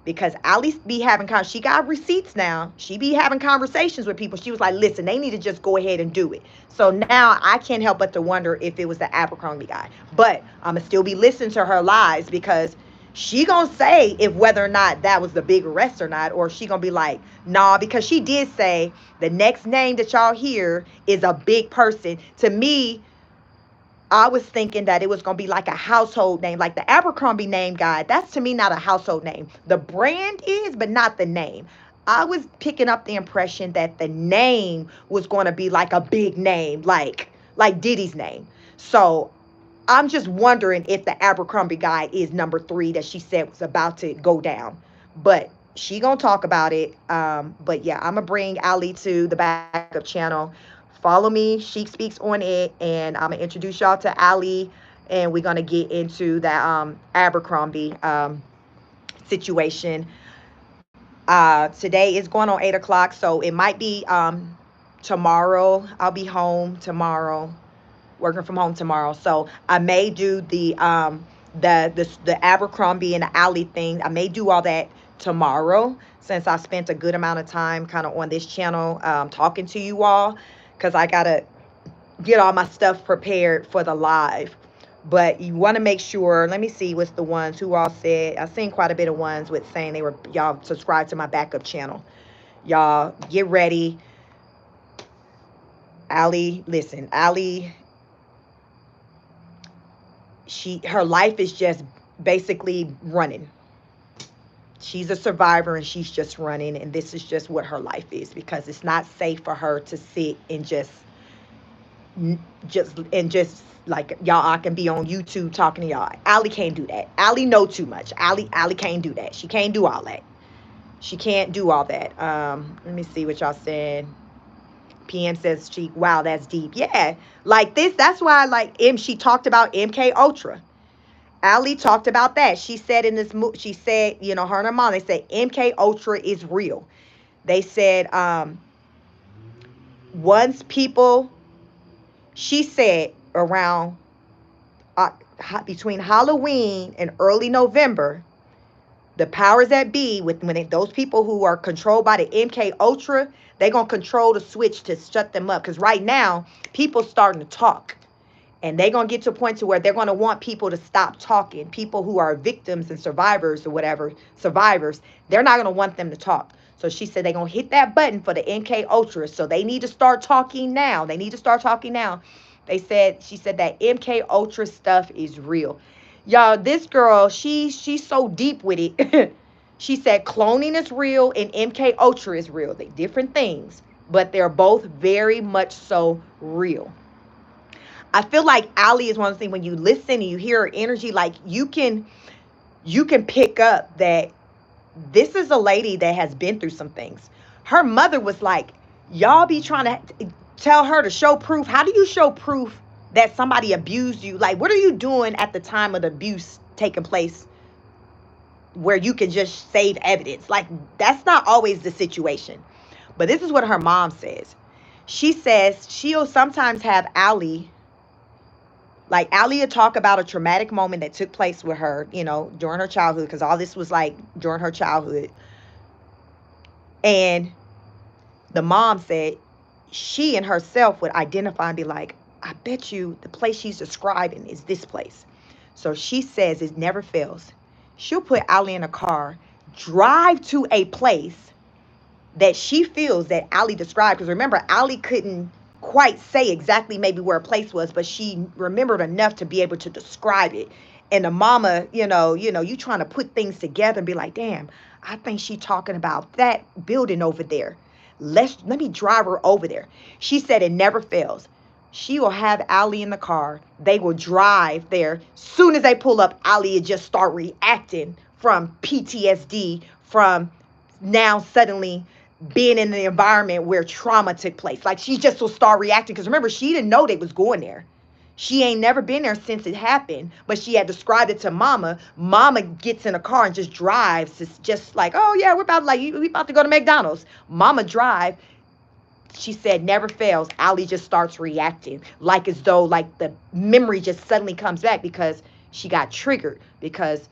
Because Alice be having, she got receipts now. She be having conversations with people. She was like, listen, they need to just go ahead and do it. So now I can't help but to wonder if it was the Abercrombie guy. But I'm going to still be listening to her lies, because she going to say if whether or not that was the big arrest or not, or she going to be like, nah, because she did say the next name that y'all hear is a big person. To me, I was thinking that it was going to be like a household name, like the Abercrombie name guy. That's to me not a household name. The brand is, but not the name. I was picking up the impression that the name was going to be like a big name, like Diddy's name. So I'm just wondering if the Abercrombie guy is number 3 that she said was about to go down. But she going to talk about it. But yeah, I'm going to bring Ali to the backup channel. Follow me, Sheik Speaks on it, and I'm going to introduce y'all to Ali, and we're going to get into that Abercrombie situation. Today is going on 8 o'clock, so it might be tomorrow. I'll be home tomorrow, working from home tomorrow. So I may do the Abercrombie and the Ali thing. I may do all that tomorrow, since I spent a good amount of time kind of on this channel talking to you all, because I got to get all my stuff prepared for the live. But you want to make sure, let me see what's the ones who all said. I've seen quite a bit of ones with saying they were, y'all subscribe to my backup channel. Y'all get ready. Ali, listen, Ali, her life is just basically running. She's a survivor and she's just running, and this is just what her life is, because it's not safe for her to sit and just like y'all. I can be on YouTube talking to y'all. Ali can't do that. Ali know too much. Ali can't do that. She can't do all that. She can't do all that. Let me see what y'all said. PM says, wow, that's deep. Yeah, like this. That's why, like, she talked about MK Ultra. Ali talked about that. She said in this, she said, you know, her and her mom, they said MK Ultra is real. They said once people, she said around between Halloween and early November, the powers that be, those people who are controlled by the MK Ultra, they're going to control the switch to shut them up. Because right now, people starting to talk. And they're going to get to a point to where they're going to want people to stop talking. People who are victims and survivors or whatever, survivors, they're not going to want them to talk. So she said they're going to hit that button for the MK Ultra. So they need to start talking now. They need to start talking now. She said that MK Ultra stuff is real. Y'all, this girl, she's so deep with it. She said cloning is real and MK Ultra is real. They're different things, but they're both very much so real. I feel like Ali is one of the things, when you listen and you hear her energy, like you can pick up that this is a lady that has been through some things. Her mother was like, y'all be trying to tell her to show proof. How do you show proof that somebody abused you? Like, what are you doing at the time of the abuse taking place where you can just save evidence? Like, that's not always the situation. But this is what her mom says. She says she'll sometimes have Ali, like Ali would talk about a traumatic moment that took place with her, you know, during her childhood, because all this was like during her childhood. And the mom said she and herself would identify and be like, I bet you the place she's describing is this place. So she says it never fails. She'll put Ali in a car, drive to a place that she feels that Ali described. Because remember, Ali couldn't quite say exactly maybe where a place was, but she remembered enough to be able to describe it. And the mama, you know, you trying to put things together and be like, damn, I think she talking about that building over there. Let me drive her over there. She said it never fails. She will have Allie in the car. They will drive there. Soon as they pull up, Allie will just start reacting from PTSD, from now suddenly being in the environment where trauma took place. Like she just will start reacting. Because remember, she didn't know they was going there. She ain't never been there since it happened, but she had described it to Mama. Mama gets in a car and just drives. It's just like, oh yeah, we about to go to McDonald's. Mama drive. She said never fails. Allie just starts reacting like as though like the memory just suddenly comes back because she got triggered because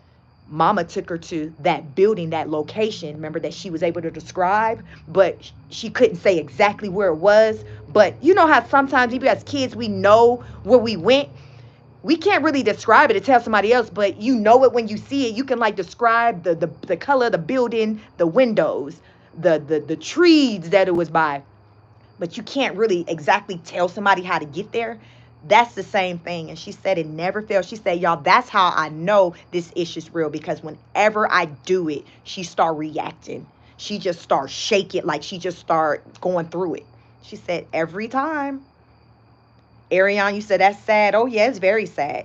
Mama took her to that building, that location, remember, that she was able to describe, but she couldn't say exactly where it was. But you know how sometimes even as kids we know where we went. We can't really describe it to tell somebody else, but you know it when you see it. You can like describe the color of the building, the windows, the trees that it was by, but you can't really exactly tell somebody how to get there. That's the same thing. And she said it never fails. She said, y'all, that's how I know this issue's real, because whenever I do it, she start reacting. She just starts shaking, like she just start going through it. She said every time. Ariane, you said that's sad. Oh yeah, it's very sad.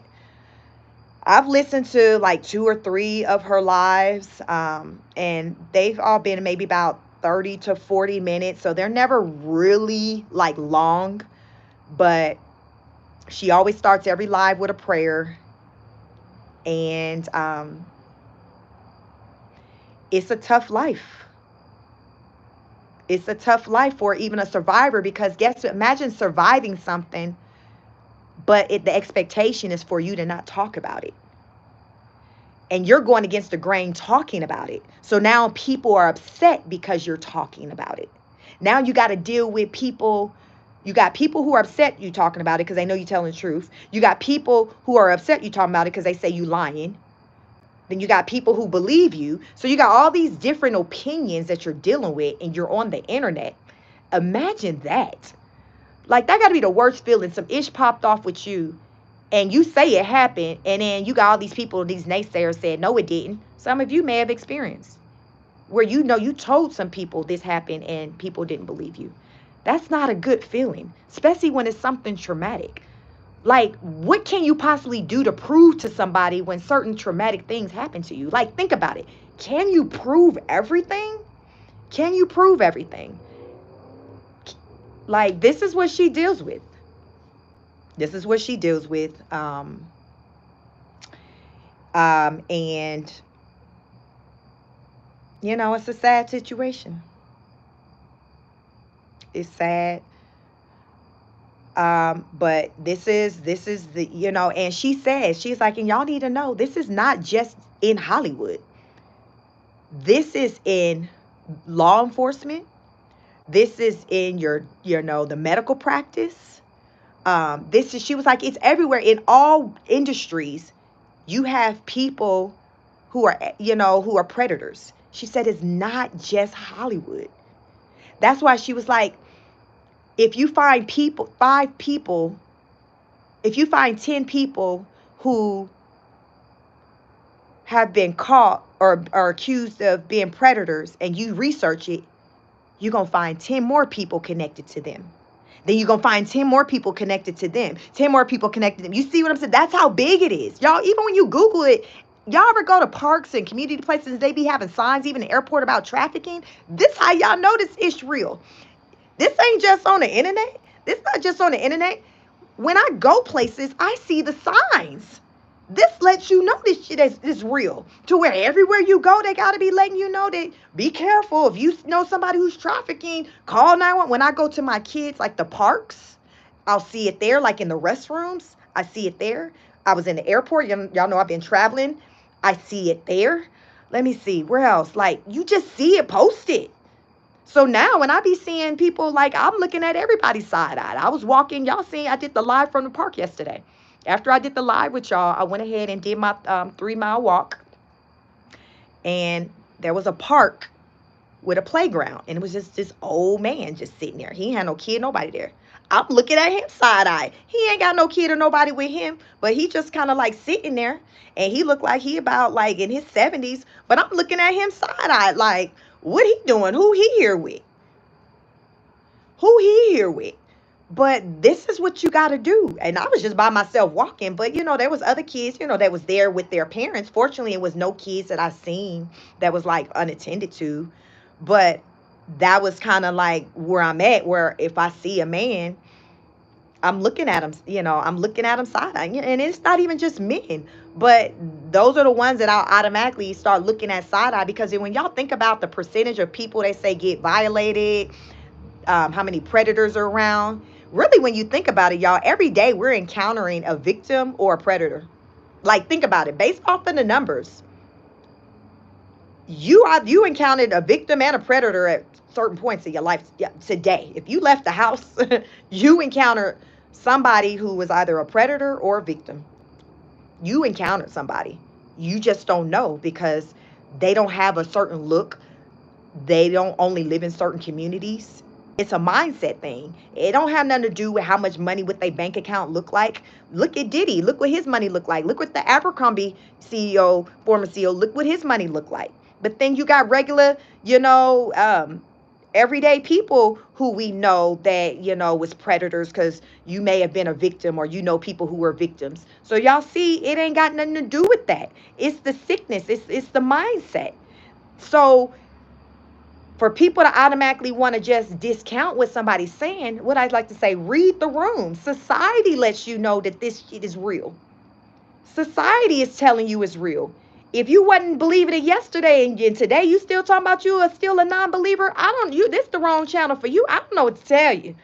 I've listened to like 2 or 3 of her lives, and they've all been maybe about 30 to 40 minutes. So they're never really like long, but she always starts every live with a prayer. And it's a tough life. It's a tough life for even a survivor, because imagine surviving something, but the expectation is for you to not talk about it. And you're going against the grain talking about it. So now people are upset because you're talking about it. Now you got to deal with people. You got people who are upset you talking about it because they know you're telling the truth. You got people who are upset you talking about it because they say you lying. Then you got people who believe you. So you got all these different opinions that you're dealing with, and you're on the internet. Imagine that. Like, that got to be the worst feeling. Some ish popped off with you, and you say it happened, and then you got all these people, these naysayers said, no, it didn't. Some of you may have experienced where you know you told some people this happened and people didn't believe you. That's not a good feeling, especially when it's something traumatic. Like, what can you possibly do to prove to somebody when certain traumatic things happen to you? Like, think about it. Can you prove everything? Can you prove everything? Like, this is what she deals with. This is what she deals with. And, you know, it's a sad situation. It's sad. But this is the, you know, and she says, she's like, and y'all need to know, this is not just in Hollywood. This is in law enforcement. This is in your, you know, the medical practice. She was like, it's everywhere in all industries. You have people who are, you know, who are predators. She said it's not just Hollywood. That's why she was like, if you find 5 people, if you find 10 people who have been caught or are accused of being predators, and you research it, you're going to find 10 more people connected to them. Then you're going to find 10 more people connected to them. 10 more people connected to them. You see what I'm saying? That's how big it is. Y'all, even when you Google it, y'all ever go to parks and community places, they be having signs, even in the airport, about trafficking? This how y'all know this is real. This ain't just on the internet. This not just on the internet. When I go places, I see the signs. This lets you know this shit is real. To where everywhere you go, they got to be letting you know that be careful. If you know somebody who's trafficking, call 911. When I go to my kids, like the parks, I'll see it there. Like in the restrooms, I see it there. I was in the airport. Y'all know I've been traveling. I see it there. Let me see. Where else? Like, you just see it posted. So now when I be seeing people, like, I'm looking at everybody's side-eyed. I was walking, y'all seen, I did the live from the park yesterday. After I did the live with y'all, I went ahead and did my 3-mile walk. And there was a park with a playground. And it was just this old man just sitting there. He ain't had no kid, nobody there. I'm looking at him side-eye. He ain't got no kid or nobody with him. But he just kind of like sitting there. And he looked like he about like in his 70s. But I'm looking at him side-eyed like, what he doing? Who he here with? Who he here with? But this is what you got to do. And I was just by myself walking, but there was other kids, that was there with their parents. Fortunately, it was no kids that I seen that was like unattended to. But that was kind of like where I'm at, where if I see a man, I'm looking at him, I'm looking at him side eye. And it's not even just men, but those are the ones that I'll automatically start looking at side eye, because when y'all think about the percentage of people they say get violated, how many predators are around. Really, when you think about it, y'all, every day we're encountering a victim or a predator. Like, think about it. Based off of the numbers, you encountered a victim and a predator at certain points in your life today. If you left the house, you encountered somebody who was either a predator or a victim. You encountered somebody. You just don't know because they don't have a certain look. They don't only live in certain communities. It's a mindset thing. It don't have nothing to do with how much money what their bank account look like. Look at Diddy. Look what his money look like. Look what the Abercrombie CEO, former CEO, look what his money look like. But then you got regular, everyday people who we know that, was predators because you may have been a victim, or people who were victims. So y'all see, it ain't got nothing to do with that. It's the sickness. It's the mindset. So for people to automatically want to just discount what somebody's saying, what I'd like to say, read the room. Society lets you know that this shit is real. Society is telling you it's real. If you wasn't believing it yesterday and today you still talking about you are still a non-believer, this the wrong channel for you. I don't know what to tell you.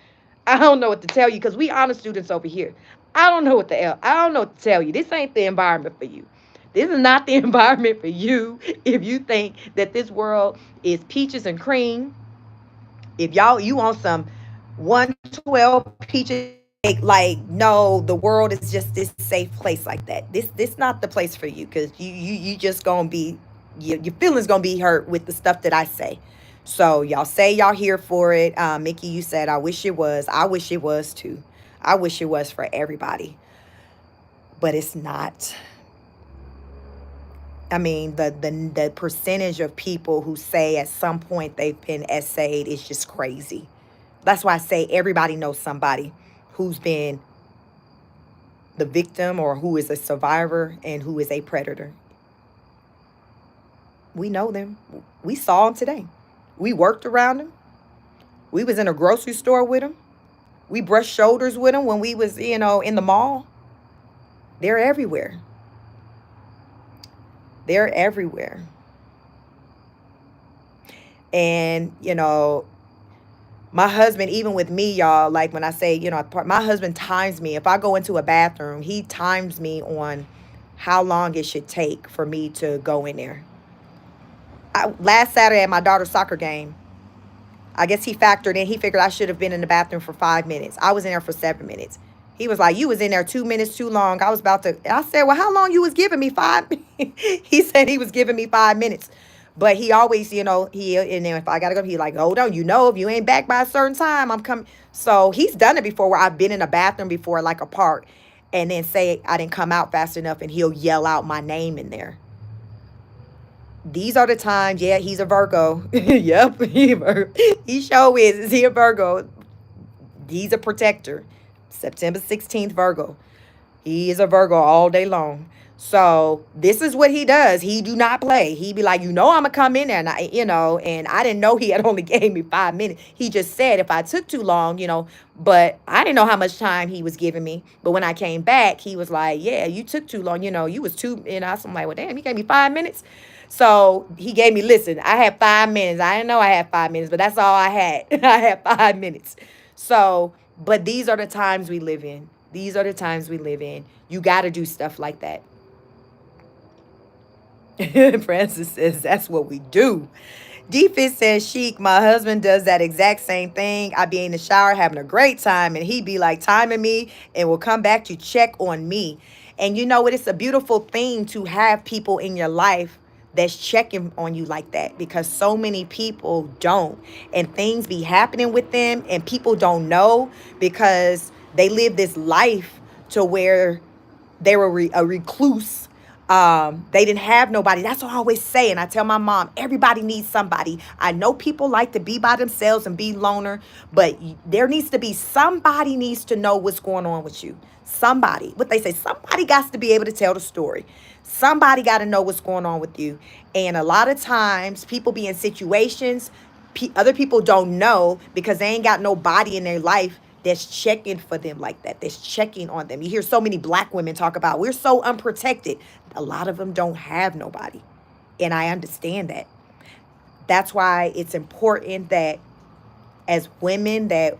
I don't know what to tell you because we honor students over here. I don't know what I don't know what to tell you. This ain't the environment for you. This is not the environment for you if you think that this world is peaches and cream. If you want some 112 peaches, like no, the world is just this safe place like that. This not the place for you, because you just gonna be, your feelings gonna be hurt with the stuff that I say. So y'all say y'all here for it. Mickey, you said I wish it was. I wish it was too. I wish it was for everybody, but it's not. I mean, the percentage of people who say at some point they've been essayed is just crazy. That's why I say everybody knows somebody who's been the victim or who is a survivor and who is a predator. We know them. We saw them today. We worked around them. We was in a grocery store with them. We brushed shoulders with them when we was, in the mall. They're everywhere. They're everywhere. And, my husband, even with me, y'all, like when I say, my husband times me. If I go into a bathroom, he times me on how long it should take for me to go in there. Last Saturday at my daughter's soccer game, I guess he factored in. He figured I should have been in the bathroom for 5 minutes. I was in there for 7 minutes. He was like, you was in there 2 minutes too long. I was about to, I said, well, how long you was giving me? 5? He said he was giving me 5 minutes. But he always, and then if I got to go, he like, hold on, if you ain't back by a certain time, I'm coming. So he's done it before where I've been in a bathroom before, like a park, and then say I didn't come out fast enough and he'll yell out my name in there. These are the times, yeah, he's a Virgo. Yep, he sure is he a Virgo. He's a protector. September 16th, Virgo. He is a Virgo all day long. So this is what he does. He do not play. He be like, I'm gonna come in there, and and I didn't know he had only gave me 5 minutes. He just said if I took too long, but I didn't know how much time he was giving me. But when I came back, he was like, yeah, you took too long. You was too, I'm like, well, damn, he gave me 5 minutes. So he gave me, listen, I had 5 minutes. I didn't know I had 5 minutes, but that's all I had. I had 5 minutes. So, but these are the times we live in. These are the times we live in. You got to do stuff like that. Francis says that's what we do. Defense says, Chic, my husband does that exact same thing. I be in the shower having a great time, and he be like timing me and will come back to check on me. And you know what? It's a beautiful thing to have people in your life that's checking on you like that, because so many people don't, and things be happening with them and people don't know because they live this life to where they were a recluse, They didn't have nobody. That's what I always say. And I tell my mom, everybody needs somebody. I know people like to be by themselves and be loner, but there needs to be somebody needs to know what's going on with you. Somebody, what they say, somebody got to be able to tell the story. Somebody got to know what's going on with you. And a lot of times people be in situations, other people don't know because they ain't got nobody in their life that's checking for them like that, that's checking on them. You hear so many black women talk about we're so unprotected. A lot of them don't have nobody. And I understand that. That's why it's important that as women that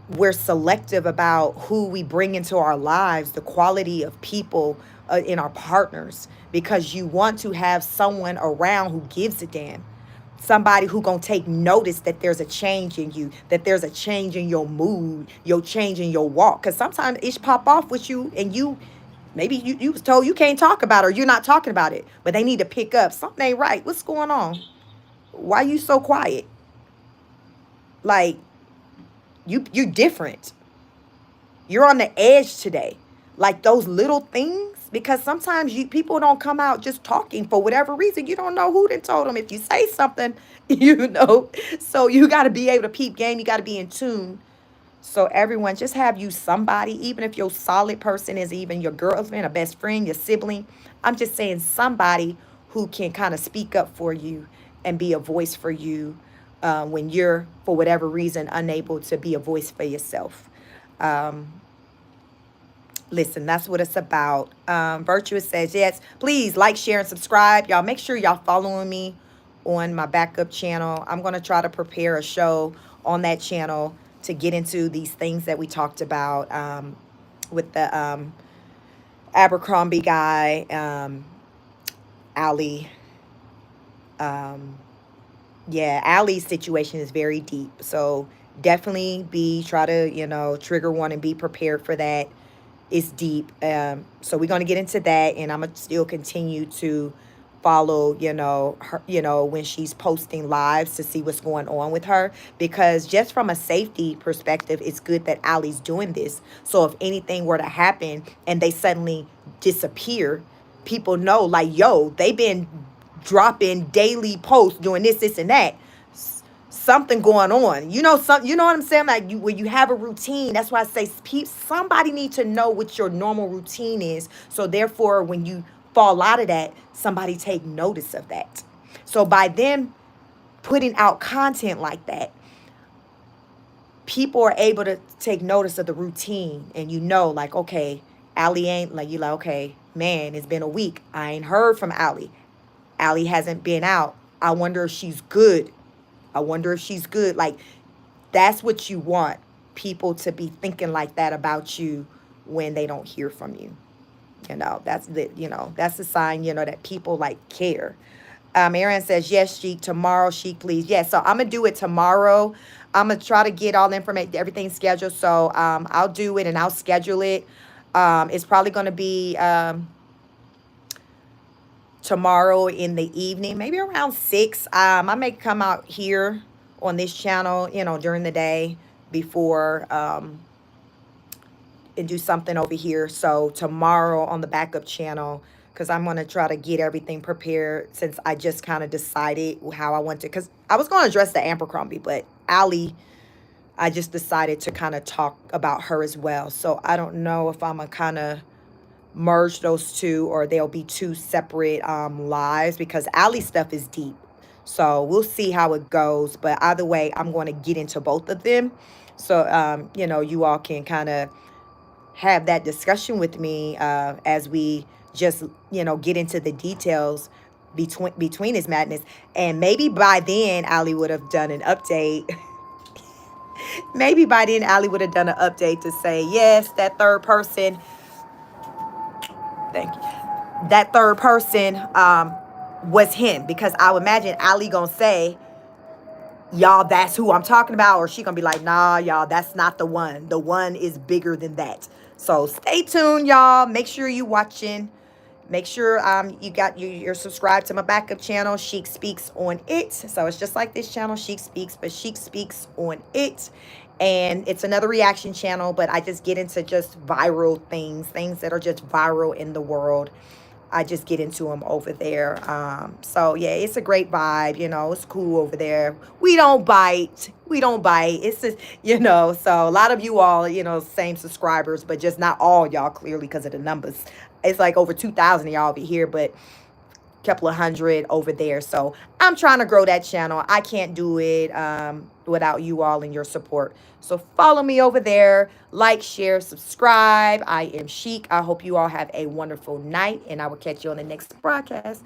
we're selective about who we bring into our lives, the quality of people in our partners, because you want to have someone around who gives a damn. Somebody who gonna take notice that there's a change in you, that there's a change in your mood, your change in your walk. Because sometimes it pop off with you and you, maybe you was told you can't talk about it or you're not talking about it, but they need to pick up. Something ain't right. What's going on? Why you so quiet? Like, you're different. You're on the edge today. Like those little things, because sometimes people don't come out just talking for whatever reason. You don't know who done told them. If you say something, you know. So you got to be able to peep game. You got to be in tune. So everyone, just have you somebody, even if your solid person is even your girlfriend, a best friend, your sibling. I'm just saying somebody who can kind of speak up for you and be a voice for you when you're, for whatever reason, unable to be a voice for yourself. Listen, that's what it's about. Virtuous says, yes, please like, share, and subscribe. Y'all make sure y'all following me on my backup channel. I'm going to try to prepare a show on that channel to get into these things that we talked about with the Abercrombie guy, Ali. Yeah, Ali's situation is very deep. So definitely try to, trigger one and be prepared for that. It's deep. So we're going to get into that, and I'm going to still continue to follow, her, when she's posting lives to see what's going on with her, because just from a safety perspective, it's good that Ali's doing this. So if anything were to happen and they suddenly disappear, people know, like, yo, they've been dropping daily posts doing this, and that. Something going on, you know what I'm saying? Like, when you have a routine, that's why I say somebody need to know what your normal routine is. So therefore, when you fall out of that, somebody take notice of that. So by them putting out content like that, people are able to take notice of the routine, and like, okay, Ali ain't, like, you like, okay, man, it's been a week. I ain't heard from Ali. Ali hasn't been out. I wonder if she's good. I wonder if she's good. Like, that's what you want people to be thinking like that about you when they don't hear from you. That's that's a sign, that people like care. Aaron says, yes, Sheik, tomorrow, Sheik, please. Yes, so I'm going to do it tomorrow. I'm going to try to get all the information, everything scheduled. So I'll do it and I'll schedule it. It's probably going to be tomorrow in the evening, maybe around 6. I may come out here on this channel, during the day before and do something over here. So tomorrow on the backup channel, because I'm going to try to get everything prepared, since I just kind of decided how I want to, because I was going to address the Abercrombie, but Ali, I just decided to kind of talk about her as well. So I don't know if I'm going to kind of merge those two, or they'll be two separate lives, because Ali's stuff is deep. So we'll see how it goes. But either way, I'm going to get into both of them. So, you all can kind of have that discussion with me as we just, get into the details between his madness. And maybe by then, Ali would have done an update. Maybe by then, Ali would have done an update to say, yes, that third person, thank you, that third person was him. Because I would imagine Ali gonna say, y'all, that's who I'm talking about. Or she gonna be like, nah, y'all, that's not the one. The one is bigger than that. So stay tuned, y'all. Make sure you watching. Make sure you're subscribed to my backup channel, Sheik Speaks on It. So it's just like this channel, Sheik Speaks, but Sheik Speaks on It. And it's another reaction channel, but I just get into just viral things that are just viral in the world. I just get into them over there. So yeah, it's a great vibe. It's cool over there. We don't bite. We don't bite. It's just, so a lot of you all, same subscribers, but just not all y'all clearly because of the numbers. It's like over 2,000 of y'all over here, but couple of hundred over there. So I'm trying to grow that channel. I can't do it without you all and your support. So follow me over there, like, share, subscribe. I am Chic. I hope you all have a wonderful night, and I will catch you on the next broadcast.